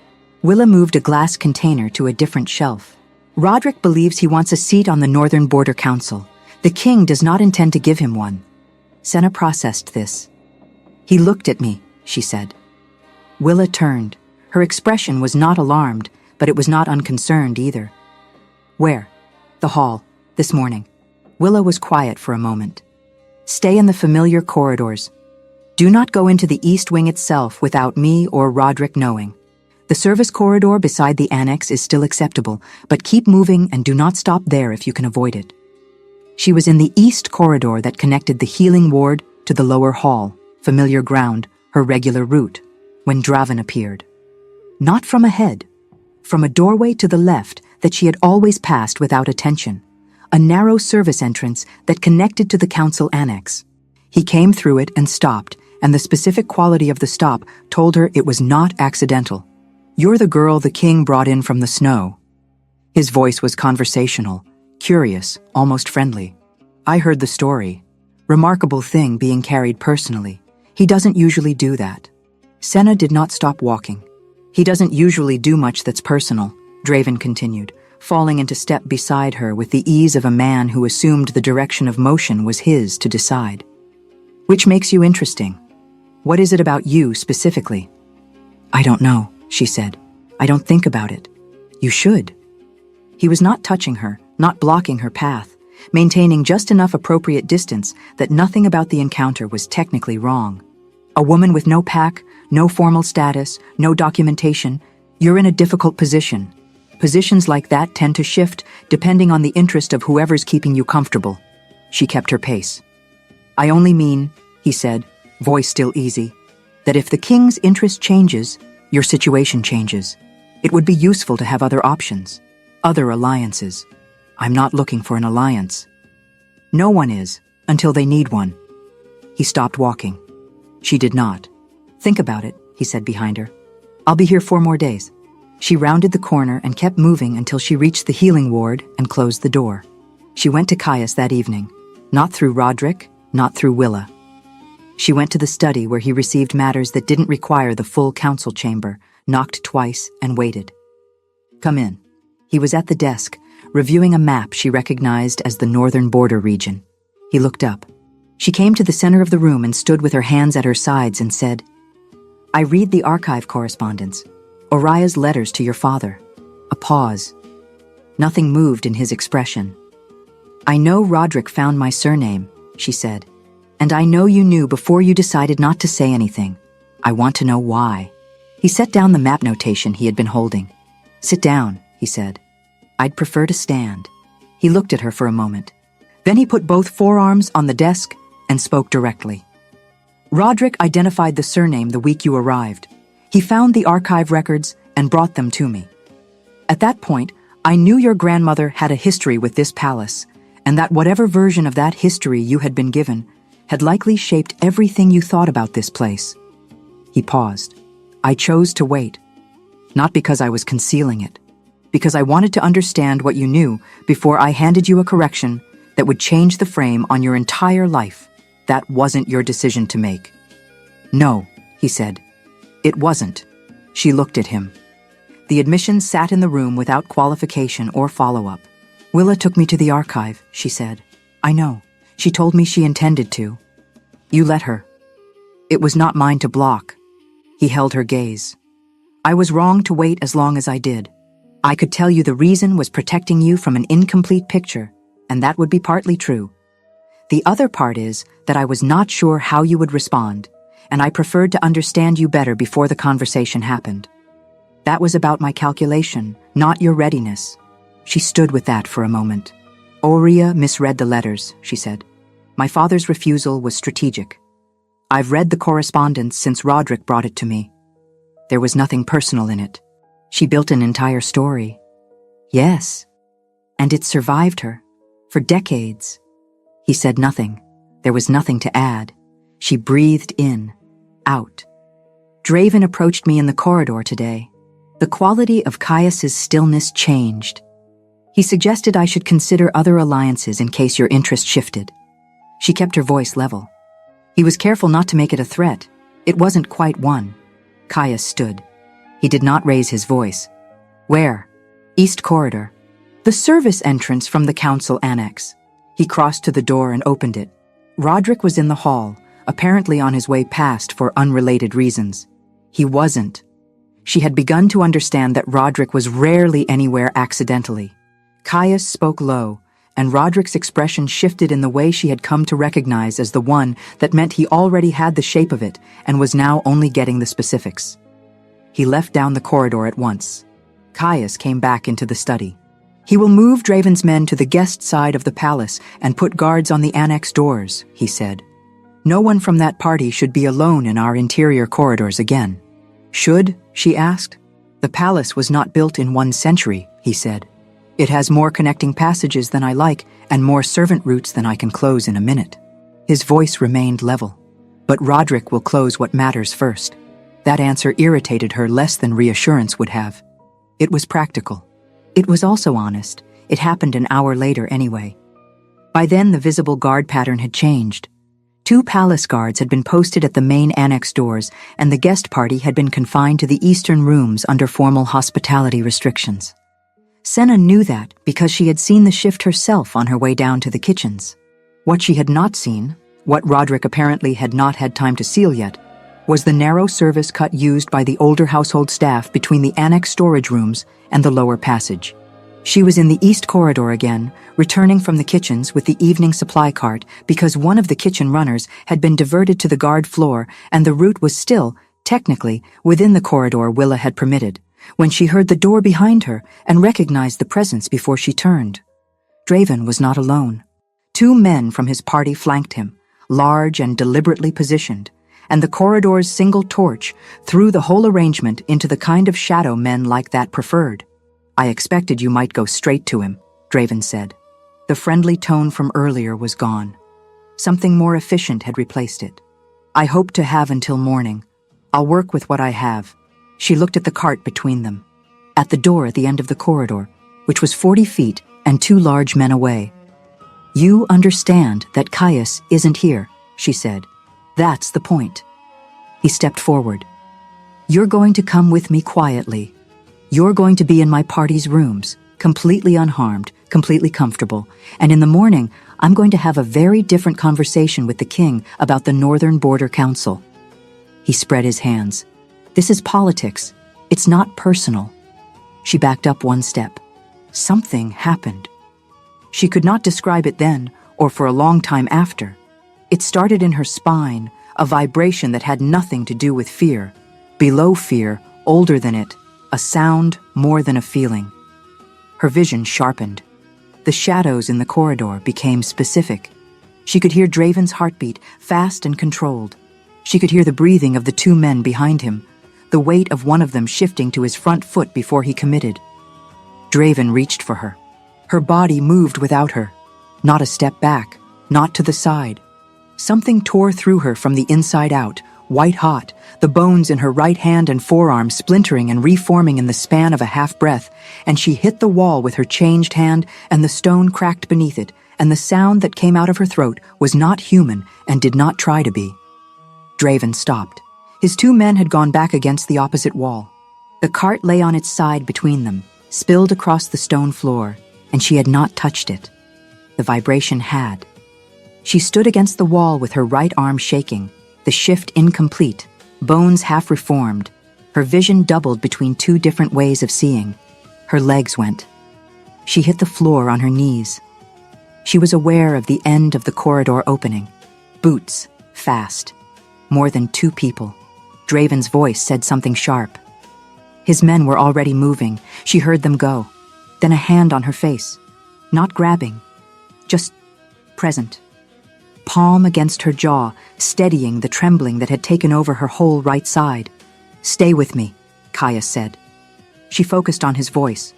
Willa moved a glass container to a different shelf. Roderick believes he wants a seat on the Northern Border Council. The king does not intend to give him one. Senna processed this. He looked at me, she said. Willa turned. Her expression was not alarmed, but it was not unconcerned either. Where? The hall, this morning. Willa was quiet for a moment. Stay in the familiar corridors. Do not go into the East Wing itself without me or Roderick knowing. The service corridor beside the annex is still acceptable, but keep moving and do not stop there if you can avoid it. She was in the east corridor that connected the healing ward to the lower hall, familiar ground, her regular route, when Draven appeared. Not from ahead, from a doorway to the left that she had always passed without attention, a narrow service entrance that connected to the council annex. He came through it and stopped, and the specific quality of the stop told her it was not accidental. You're the girl the king brought in from the snow. His voice was conversational, curious, almost friendly. I heard the story. Remarkable thing being carried personally. He doesn't usually do that. Senna did not stop walking. He doesn't usually do much that's personal, Draven continued, falling into step beside her with the ease of a man who assumed the direction of motion was his to decide. Which makes you interesting. What is it about you specifically? I don't know, she said. I don't think about it. You should. He was not touching her, not blocking her path, maintaining just enough appropriate distance that nothing about the encounter was technically wrong. A woman with no pack, no formal status, no documentation, you're in a difficult position. Positions like that tend to shift depending on the interest of whoever's keeping you comfortable. She kept her pace. I only mean, he said, voice still easy, that if the king's interest changes, your situation changes. It would be useful to have other options, other alliances. I'm not looking for an alliance. No one is, until they need one. He stopped walking. She did not. Think about it, he said behind her. I'll be here 4 more days. She rounded the corner and kept moving until she reached the healing ward and closed the door. She went to Caius that evening, not through Roderick, not through Willa. She went to the study where he received matters that didn't require the full council chamber, knocked twice, and waited. Come in. He was at the desk, reviewing a map she recognized as the Northern Border region. He looked up. She came to the center of the room and stood with her hands at her sides and said, I read the archive correspondence, Oria's letters to your father. A pause. Nothing moved in his expression. I know Roderick found my surname, she said. And I know you knew before you decided not to say anything. I want to know why. He set down the map notation he had been holding. "Sit down," he said. "I'd prefer to stand." He looked at her for a moment. Then he put both forearms on the desk and spoke directly. "Roderick identified the surname the week you arrived. He found the archive records and brought them to me. At that point, I knew your grandmother had a history with this palace, and that whatever version of that history you had been given had likely shaped everything you thought about this place." He paused. "I chose to wait, not because I was concealing it, because I wanted to understand what you knew before I handed you a correction that would change the frame on your entire life. That wasn't your decision to make." "No," he said. "It wasn't." She looked at him. The admission sat in the room without qualification or follow-up. "Willa took me to the archive," she said. "I know. She told me she intended to. You let her. It was not mine to block." He held her gaze. "I was wrong to wait as long as I did. I could tell you the reason was protecting you from an incomplete picture, and that would be partly true. The other part is that I was not sure how you would respond, and I preferred to understand you better before the conversation happened. That was about my calculation, not your readiness." She stood with that for a moment. "Oria misread the letters," she said. "My father's refusal was strategic. I've read the correspondence since Roderick brought it to me. There was nothing personal in it. She built an entire story." "Yes, and it survived her. For decades." He said nothing. There was nothing to add. She breathed in, out. "Draven approached me in the corridor today. The quality of Caius's stillness changed. He suggested I should consider other alliances in case your interest shifted." She kept her voice level. "He was careful not to make it a threat. It wasn't quite one." Caius stood. He did not raise his voice. "Where?" "East Corridor. The service entrance from the council annex." He crossed to the door and opened it. Roderick was in the hall, apparently on his way past for unrelated reasons. He wasn't. She had begun to understand that Roderick was rarely anywhere accidentally. Caius spoke low, and Roderick's expression shifted in the way she had come to recognize as the one that meant he already had the shape of it and was now only getting the specifics. He left down the corridor at once. Caius came back into the study. "He will move Draven's men to the guest side of the palace and put guards on the annex doors," he said. "No one from that party should be alone in our interior corridors again." "Should?" she asked. "The palace was not built in 1 century," he said. "It has more connecting passages than I like and more servant routes than I can close in a minute." His voice remained level. "But Roderick will close what matters first." That answer irritated her less than reassurance would have. It was practical. It was also honest. It happened an hour later anyway. By then, the visible guard pattern had changed. 2 palace guards had been posted at the main annex doors, and the guest party had been confined to the eastern rooms under formal hospitality restrictions. Senna knew that because she had seen the shift herself on her way down to the kitchens. What she had not seen, what Roderick apparently had not had time to seal yet, was the narrow service cut used by the older household staff between the annex storage rooms and the lower passage. She was in the east corridor again, returning from the kitchens with the evening supply cart because one of the kitchen runners had been diverted to the guard floor and the route was still, technically, within the corridor Willa had permitted, when she heard the door behind her and recognized the presence before she turned. Draven was not alone. 2 men from his party flanked him, large and deliberately positioned, and the corridor's single torch threw the whole arrangement into the kind of shadow men like that preferred. "I expected you might go straight to him," Draven said. The friendly tone from earlier was gone. Something more efficient had replaced it. "I hope to have until morning. I'll work with what I have." She looked at the cart between them. At the door at the end of the corridor, which was 40 feet and 2 large men away. "You understand that Caius isn't here," she said. "That's the point." He stepped forward. "You're going to come with me quietly. You're going to be in my party's rooms, completely unharmed, completely comfortable, and in the morning, I'm going to have a very different conversation with the king about the Northern Border Council." He spread his hands. "This is politics. It's not personal." She backed up 1 step. Something happened. She could not describe it then or for a long time after. It started in her spine, a vibration that had nothing to do with fear. Below fear older than it, a sound more than a feeling. Her vision sharpened. The shadows in the corridor became specific. She could hear Draven's heartbeat, fast and controlled. She could hear the breathing of the two men behind him, the weight of one of them shifting to his front foot before he committed. Draven reached for her. Her body moved without her. Not a step back, not to the side. Something tore through her from the inside out, white hot, the bones in her right hand and forearm splintering and reforming in the span of a half-breath, and she hit the wall with her changed hand, and the stone cracked beneath it, and the sound that came out of her throat was not human and did not try to be. Draven stopped. His two men had gone back against the opposite wall. The cart lay on its side between them, spilled across the stone floor, and she had not touched it. The vibration had. She stood against the wall with her right arm shaking, the shift incomplete, bones half reformed. Her vision doubled between two different ways of seeing. Her legs went. She hit the floor on her knees. She was aware of the end of the corridor opening. Boots, fast. More than two people. Draven's voice said something sharp. His men were already moving. She heard them go. Then a hand on her face. Not grabbing. Just present. Palm against her jaw, steadying the trembling that had taken over her whole right side. "Stay with me," Caius said. She focused on his voice.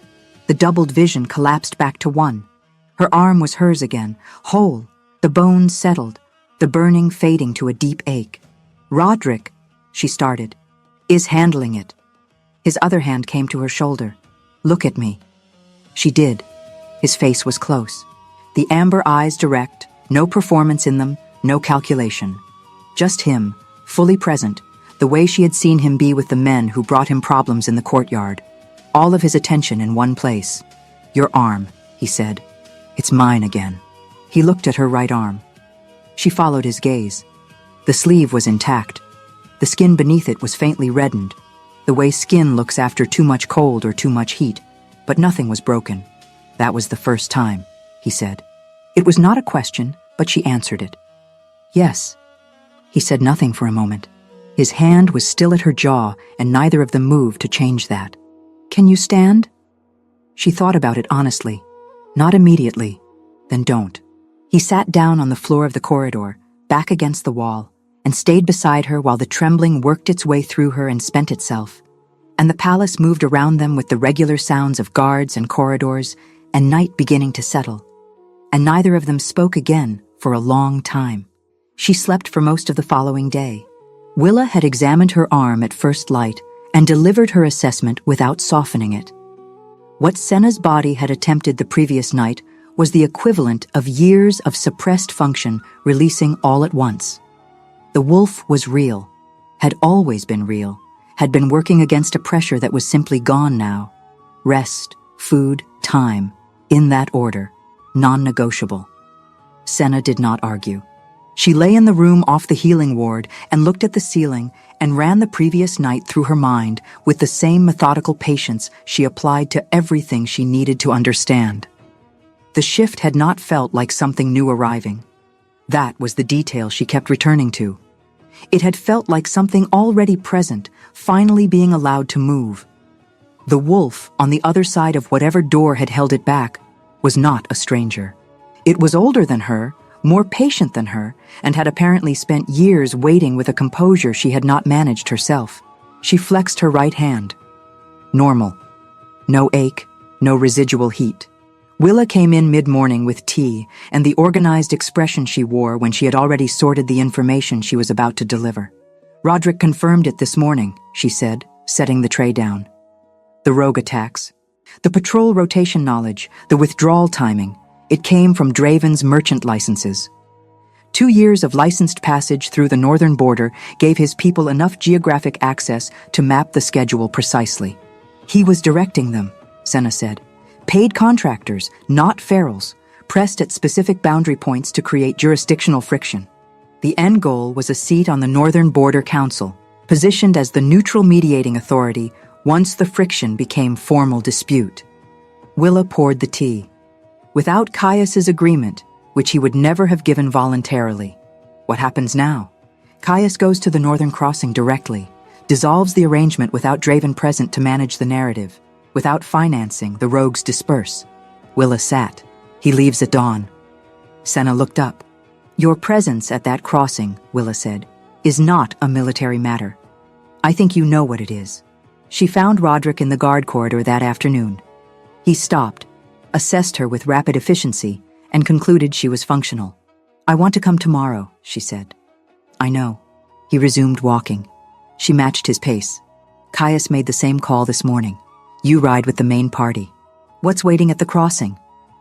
The doubled vision collapsed back to one. Her arm was hers again, whole, the bones settled, the burning fading to a deep ache. "Roderick," she started, "is handling it." His other hand came to her shoulder. "Look at me." She did. His face was close. The amber eyes direct, no performance in them, no calculation. Just him, fully present, the way she had seen him be with the men who brought him problems in the courtyard. All of his attention in one place. "Your arm," he said. "It's mine again." He looked at her right arm. She followed his gaze. The sleeve was intact. The skin beneath it was faintly reddened, the way skin looks after too much cold or too much heat, but nothing was broken. "That was the first time," he said. It was not a question, but she answered it. "Yes." He said nothing for a moment. His hand was still at her jaw, and neither of them moved to change that. "Can you stand?" She thought about it honestly. Not immediately. Then don't. He sat down on the floor of the corridor, back against the wall, and stayed beside her while the trembling worked its way through her and spent itself. And the palace moved around them with the regular sounds of guards and corridors, and night beginning to settle. And neither of them spoke again for a long time. She slept for most of the following day. Willa had examined her arm at first light and delivered her assessment without softening it. What Senna's body had attempted the previous night was the equivalent of years of suppressed function releasing all at once. The wolf was real, had always been real, had been working against a pressure that was simply gone now. Rest, food, time, in that order, non-negotiable. Senna did not argue. She lay in the room off the healing ward and looked at the ceiling and ran the previous night through her mind with the same methodical patience she applied to everything she needed to understand. The shift had not felt like something new arriving. That was the detail she kept returning to. It had felt like something already present, finally being allowed to move. The wolf, on the other side of whatever door had held it back, was not a stranger. It was older than her, more patient than her, and had apparently spent years waiting with a composure she had not managed herself. She flexed her right hand. Normal. No ache, no residual heat. Willa came in mid-morning with tea and the organized expression she wore when she had already sorted the information she was about to deliver. "Roderick confirmed it this morning," she said, setting the tray down. The rogue attacks. The patrol rotation knowledge, the withdrawal timing, it came from Draven's merchant licenses. 2 years of licensed passage through the northern border gave his people enough geographic access to map the schedule precisely. He was directing them, Senna said. Paid contractors, not ferals, pressed at specific boundary points to create jurisdictional friction. The end goal was a seat on the Northern Border Council, positioned as the neutral mediating authority once the friction became formal dispute. Willa poured the tea. Without Caius's agreement, which he would never have given voluntarily. What happens now? Caius goes to the Northern Crossing directly, dissolves the arrangement without Draven present to manage the narrative. Without financing, the rogues disperse. Willa sat. He leaves at dawn. Senna looked up. Your presence at that crossing, Willa said, is not a military matter. I think you know what it is. She found Roderick in the guard corridor that afternoon. He stopped, assessed her with rapid efficiency, and concluded she was functional. I want to come tomorrow, she said. I know. He resumed walking. She matched his pace. Caius made the same call this morning. You ride with the main party. What's waiting at the crossing?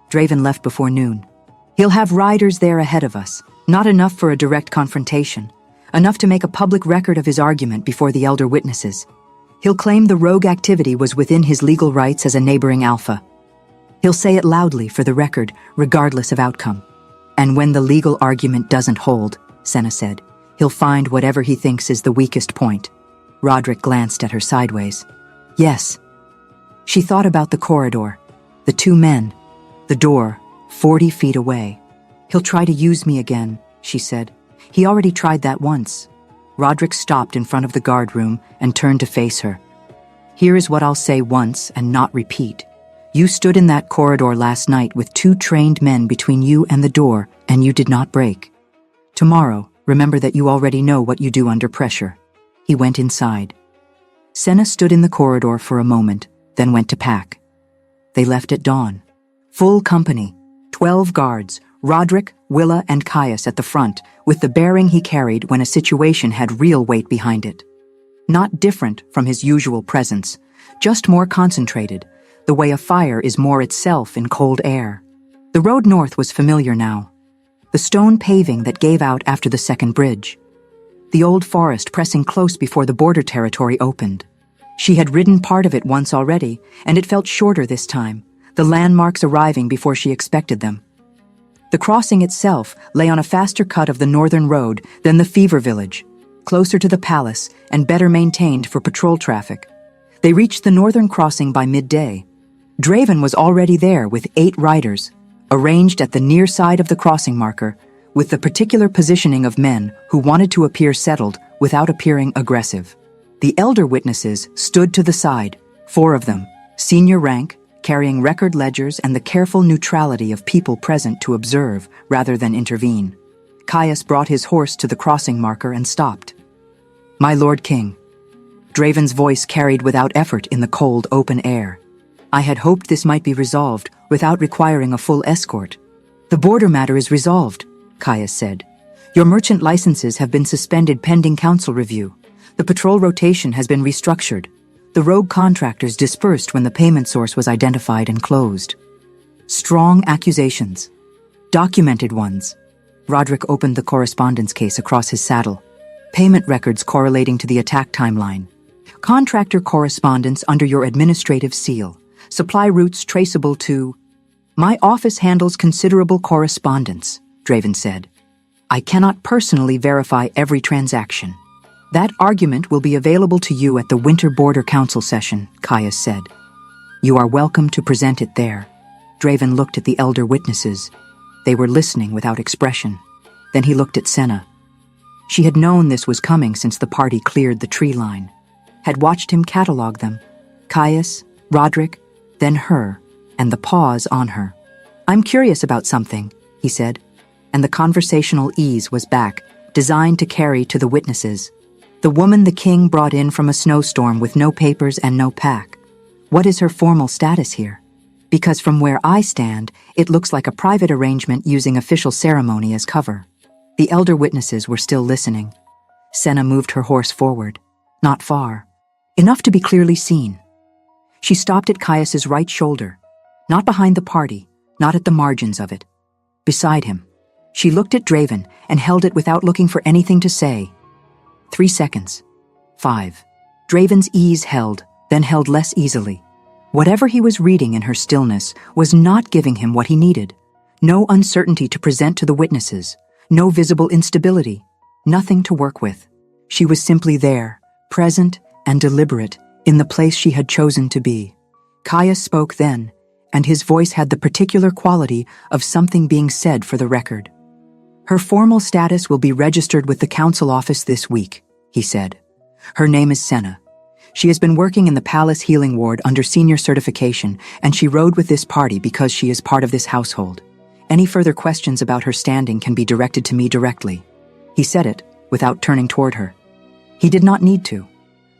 Draven left before noon. He'll have riders there ahead of us, not enough for a direct confrontation, enough to make a public record of his argument before the elder witnesses. He'll claim the rogue activity was within his legal rights as a neighboring alpha. He'll say it loudly for the record, regardless of outcome. And when the legal argument doesn't hold, Senna said, he'll find whatever he thinks is the weakest point. Roderick glanced at her sideways. Yes. She thought about the corridor, the two men, the door, 40 feet away. He'll try to use me again, she said. He already tried that once. Roderick stopped in front of the guard room and turned to face her. Here is what I'll say once and not repeat. You stood in that corridor last night with two trained men between you and the door, and you did not break. Tomorrow, remember that you already know what you do under pressure. He went inside. Senna stood in the corridor for a moment, then went to pack. They left at dawn. Full company, 12 guards, Roderick, Willa, and Caius at the front, with the bearing he carried when a situation had real weight behind it. Not different from his usual presence, just more concentrated, the way a fire is more itself in cold air. The road north was familiar now. The stone paving that gave out after the second bridge. The old forest pressing close before the border territory opened. She had ridden part of it once already, and it felt shorter this time, the landmarks arriving before she expected them. The crossing itself lay on a faster cut of the northern road than the Fever Village, closer to the palace and better maintained for patrol traffic. They reached the northern crossing by midday. Draven was already there with 8 riders, arranged at the near side of the crossing marker, with the particular positioning of men who wanted to appear settled without appearing aggressive. The elder witnesses stood to the side, 4 of them, senior rank, carrying record ledgers and the careful neutrality of people present to observe rather than intervene. Caius brought his horse to the crossing marker and stopped. My Lord King. Draven's voice carried without effort in the cold, open air. I had hoped this might be resolved without requiring a full escort. The border matter is resolved, Caius said. Your merchant licenses have been suspended pending council review. The patrol rotation has been restructured. The rogue contractors dispersed when the payment source was identified and closed. Strong accusations. Documented ones. Roderick opened the correspondence case across his saddle. Payment records correlating to the attack timeline. Contractor correspondence under your administrative seal. Supply routes traceable to... My office handles considerable correspondence, Draven said. I cannot personally verify every transaction. That argument will be available to you at the Winter Border Council session, Caius said. You are welcome to present it there. Draven looked at the elder witnesses. They were listening without expression. Then he looked at Senna. She had known this was coming since the party cleared the tree line. Had watched him catalog them. Caius, Roderick, then her, and the pause on her. I'm curious about something, he said, and the conversational ease was back, designed to carry to the witnesses. The woman the king brought in from a snowstorm with no papers and no pack. What is her formal status here? Because from where I stand, it looks like a private arrangement using official ceremony as cover. The elder witnesses were still listening. Senna moved her horse forward. Not far. Enough to be clearly seen. She stopped at Caius's right shoulder. Not behind the party, not at the margins of it. Beside him. She looked at Draven and held it without looking for anything to say. 3 seconds. 5. Draven's ease held, then held less easily. Whatever he was reading in her stillness was not giving him what he needed. No uncertainty to present to the witnesses. No visible instability. Nothing to work with. She was simply there, present and deliberate, in the place she had chosen to be. Caius spoke then, and his voice had the particular quality of something being said for the record. Her formal status will be registered with the council office this week, he said. Her name is Senna. She has been working in the Palace Healing Ward under senior certification, and she rode with this party because she is part of this household. Any further questions about her standing can be directed to me directly." He said it without turning toward her. He did not need to.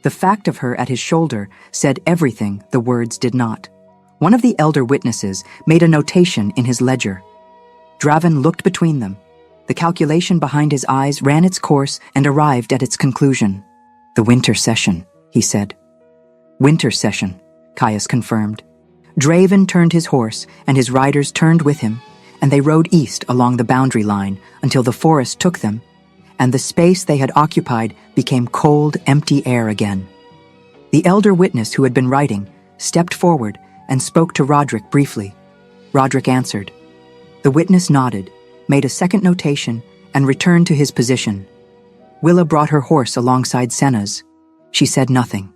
The fact of her at his shoulder said everything the words did not. One of the elder witnesses made a notation in his ledger. Draven looked between them. The calculation behind his eyes ran its course and arrived at its conclusion. "The winter session," he said. "Winter session," Caius confirmed. Draven turned his horse, and his riders turned with him, and they rode east along the boundary line until the forest took them, and the space they had occupied became cold, empty air again. The elder witness who had been writing stepped forward and spoke to Roderick briefly. Roderick answered. The witness nodded, made a second notation, and returned to his position. Willa brought her horse alongside Senna's. She said nothing.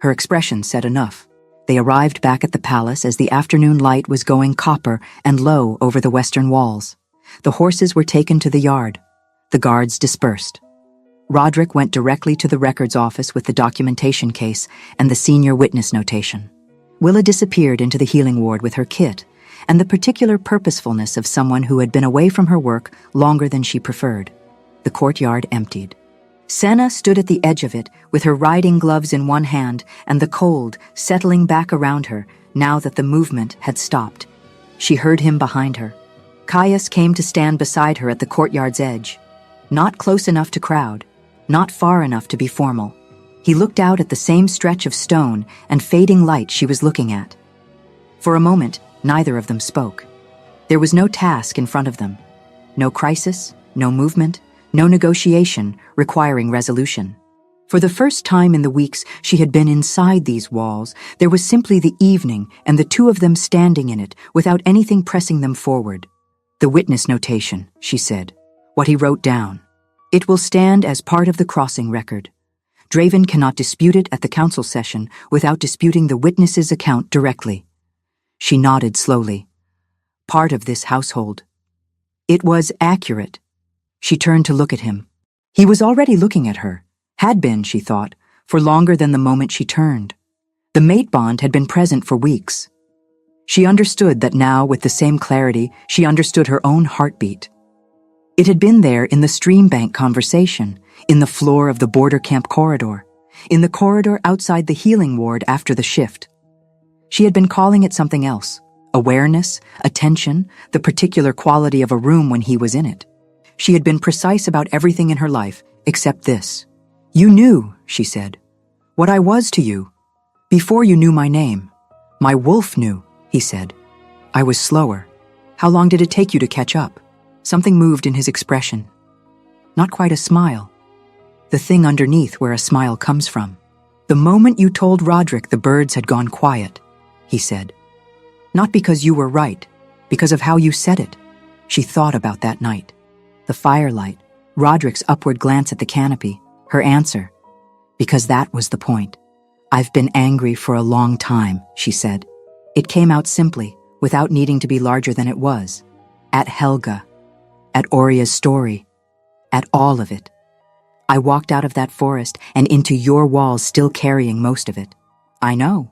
Her expression said enough. They arrived back at the palace as the afternoon light was going copper and low over the western walls. The horses were taken to the yard. The guards dispersed. Roderick went directly to the records office with the documentation case and the senior witness notation. Willa disappeared into the healing ward with her kit and the particular purposefulness of someone who had been away from her work longer than she preferred. The courtyard emptied. Senna stood at the edge of it with her riding gloves in one hand and the cold settling back around her now that the movement had stopped. She heard him behind her. Caius came to stand beside her at the courtyard's edge. Not close enough to crowd, not far enough to be formal. He looked out at the same stretch of stone and fading light she was looking at. For a moment, neither of them spoke. There was no task in front of them. No crisis, no movement, no negotiation requiring resolution. For the first time in the weeks she had been inside these walls, there was simply the evening and the two of them standing in it without anything pressing them forward. The witness notation, she said. What he wrote down. It will stand as part of the crossing record. Draven cannot dispute it at the council session without disputing the witness's account directly. She nodded slowly. Part of this household. It was accurate. She turned to look at him. He was already looking at her. Had been, she thought, for longer than the moment she turned. The mate bond had been present for weeks. She understood that now, with the same clarity, she understood her own heartbeat. It had been there in the stream bank conversation, in the floor of the border camp corridor, in the corridor outside the healing ward after the shift. She had been calling it something else, awareness, attention, the particular quality of a room when he was in it. She had been precise about everything in her life, except this. You knew, she said, what I was to you. Before you knew my name. My wolf knew, he said. I was slower. How long did it take you to catch up? Something moved in his expression. Not quite a smile. The thing underneath where a smile comes from. The moment you told Roderick the birds had gone quiet, he said. Not because you were right, because of how you said it. She thought about that night. The firelight, Roderick's upward glance at the canopy, her answer. Because that was the point. I've been angry for a long time, she said. It came out simply, without needing to be larger than it was. At Helga. At Oria's story. At all of it. I walked out of that forest and into your walls still carrying most of it. I know.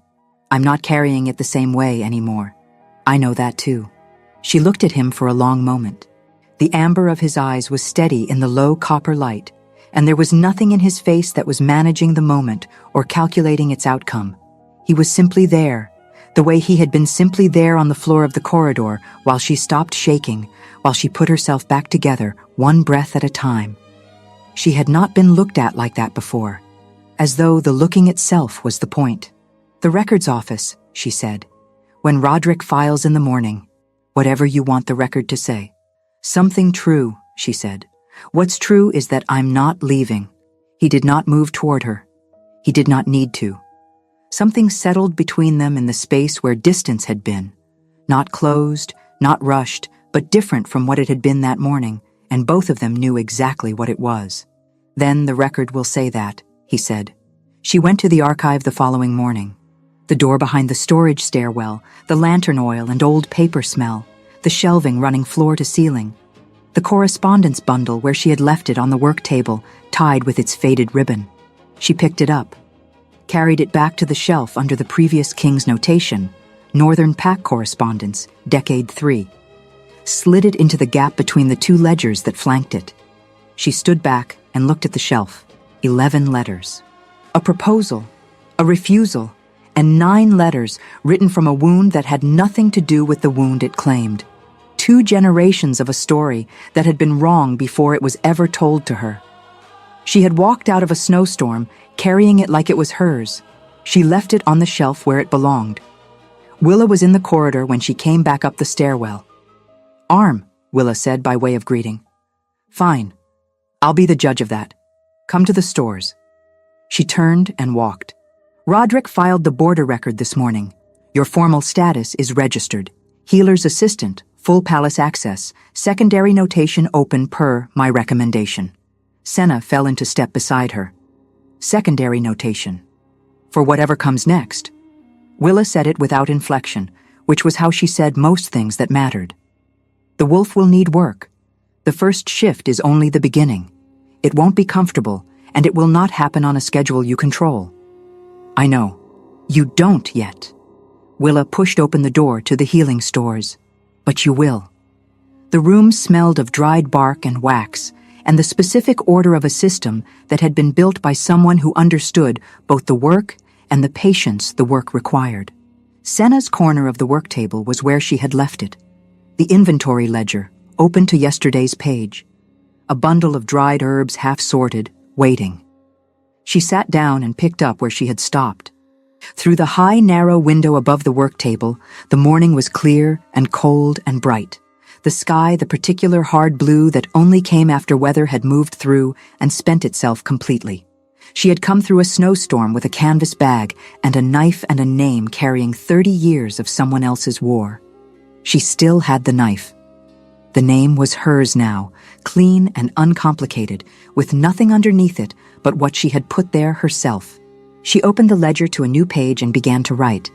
I'm not carrying it the same way anymore. I know that too. She looked at him for a long moment. The amber of his eyes was steady in the low copper light, and there was nothing in his face that was managing the moment or calculating its outcome. He was simply there, the way he had been simply there on the floor of the corridor while she stopped shaking, while she put herself back together, one breath at a time. She had not been looked at like that before, as though the looking itself was the point. The records office, she said. When Roderick files in the morning, whatever you want the record to say. Something true, she said. What's true is that I'm not leaving. He did not move toward her. He did not need to. Something settled between them in the space where distance had been. Not closed, not rushed, but different from what it had been that morning, and both of them knew exactly what it was. Then the record will say that, he said. She went to the archive the following morning. The door behind the storage stairwell, the lantern oil and old paper smell, the shelving running floor to ceiling, the correspondence bundle where she had left it on the work table, tied with its faded ribbon. She picked it up, carried it back to the shelf under the previous king's notation, Northern Pack Correspondence, Decade 3, slid it into the gap between the two ledgers that flanked it. She stood back and looked at the shelf. 11 letters. A proposal, a refusal, and 9 letters written from a wound that had nothing to do with the wound it claimed. 2 generations of a story that had been wrong before it was ever told to her. She had walked out of a snowstorm, carrying it like it was hers. She left it on the shelf where it belonged. Willa was in the corridor when she came back up the stairwell. "Arm," Willa said by way of greeting. "Fine. I'll be the judge of that. Come to the stores." She turned and walked. "Roderick filed the border record this morning. Your formal status is registered. Healer's assistant, full palace access, secondary notation open per my recommendation." Senna fell into step beside her. Secondary notation. For whatever comes next. Willa said it without inflection, which was how she said most things that mattered. The wolf will need work. The first shift is only the beginning. It won't be comfortable, and it will not happen on a schedule you control. I know. You don't yet. Willa pushed open the door to the healing stores. But you will. The room smelled of dried bark and wax, and the specific order of a system that had been built by someone who understood both the work and the patience the work required. Senna's corner of the work table was where she had left it. The inventory ledger, open to yesterday's page. A bundle of dried herbs half sorted, waiting. She sat down and picked up where she had stopped. Through the high, narrow window above the work table, the morning was clear and cold and bright. The sky, the particular hard blue that only came after weather had moved through and spent itself completely. She had come through a snowstorm with a canvas bag and a knife and a name carrying 30 years of someone else's war. She still had the knife. The name was hers now, clean and uncomplicated, with nothing underneath it but what she had put there herself. She opened the ledger to a new page and began to write.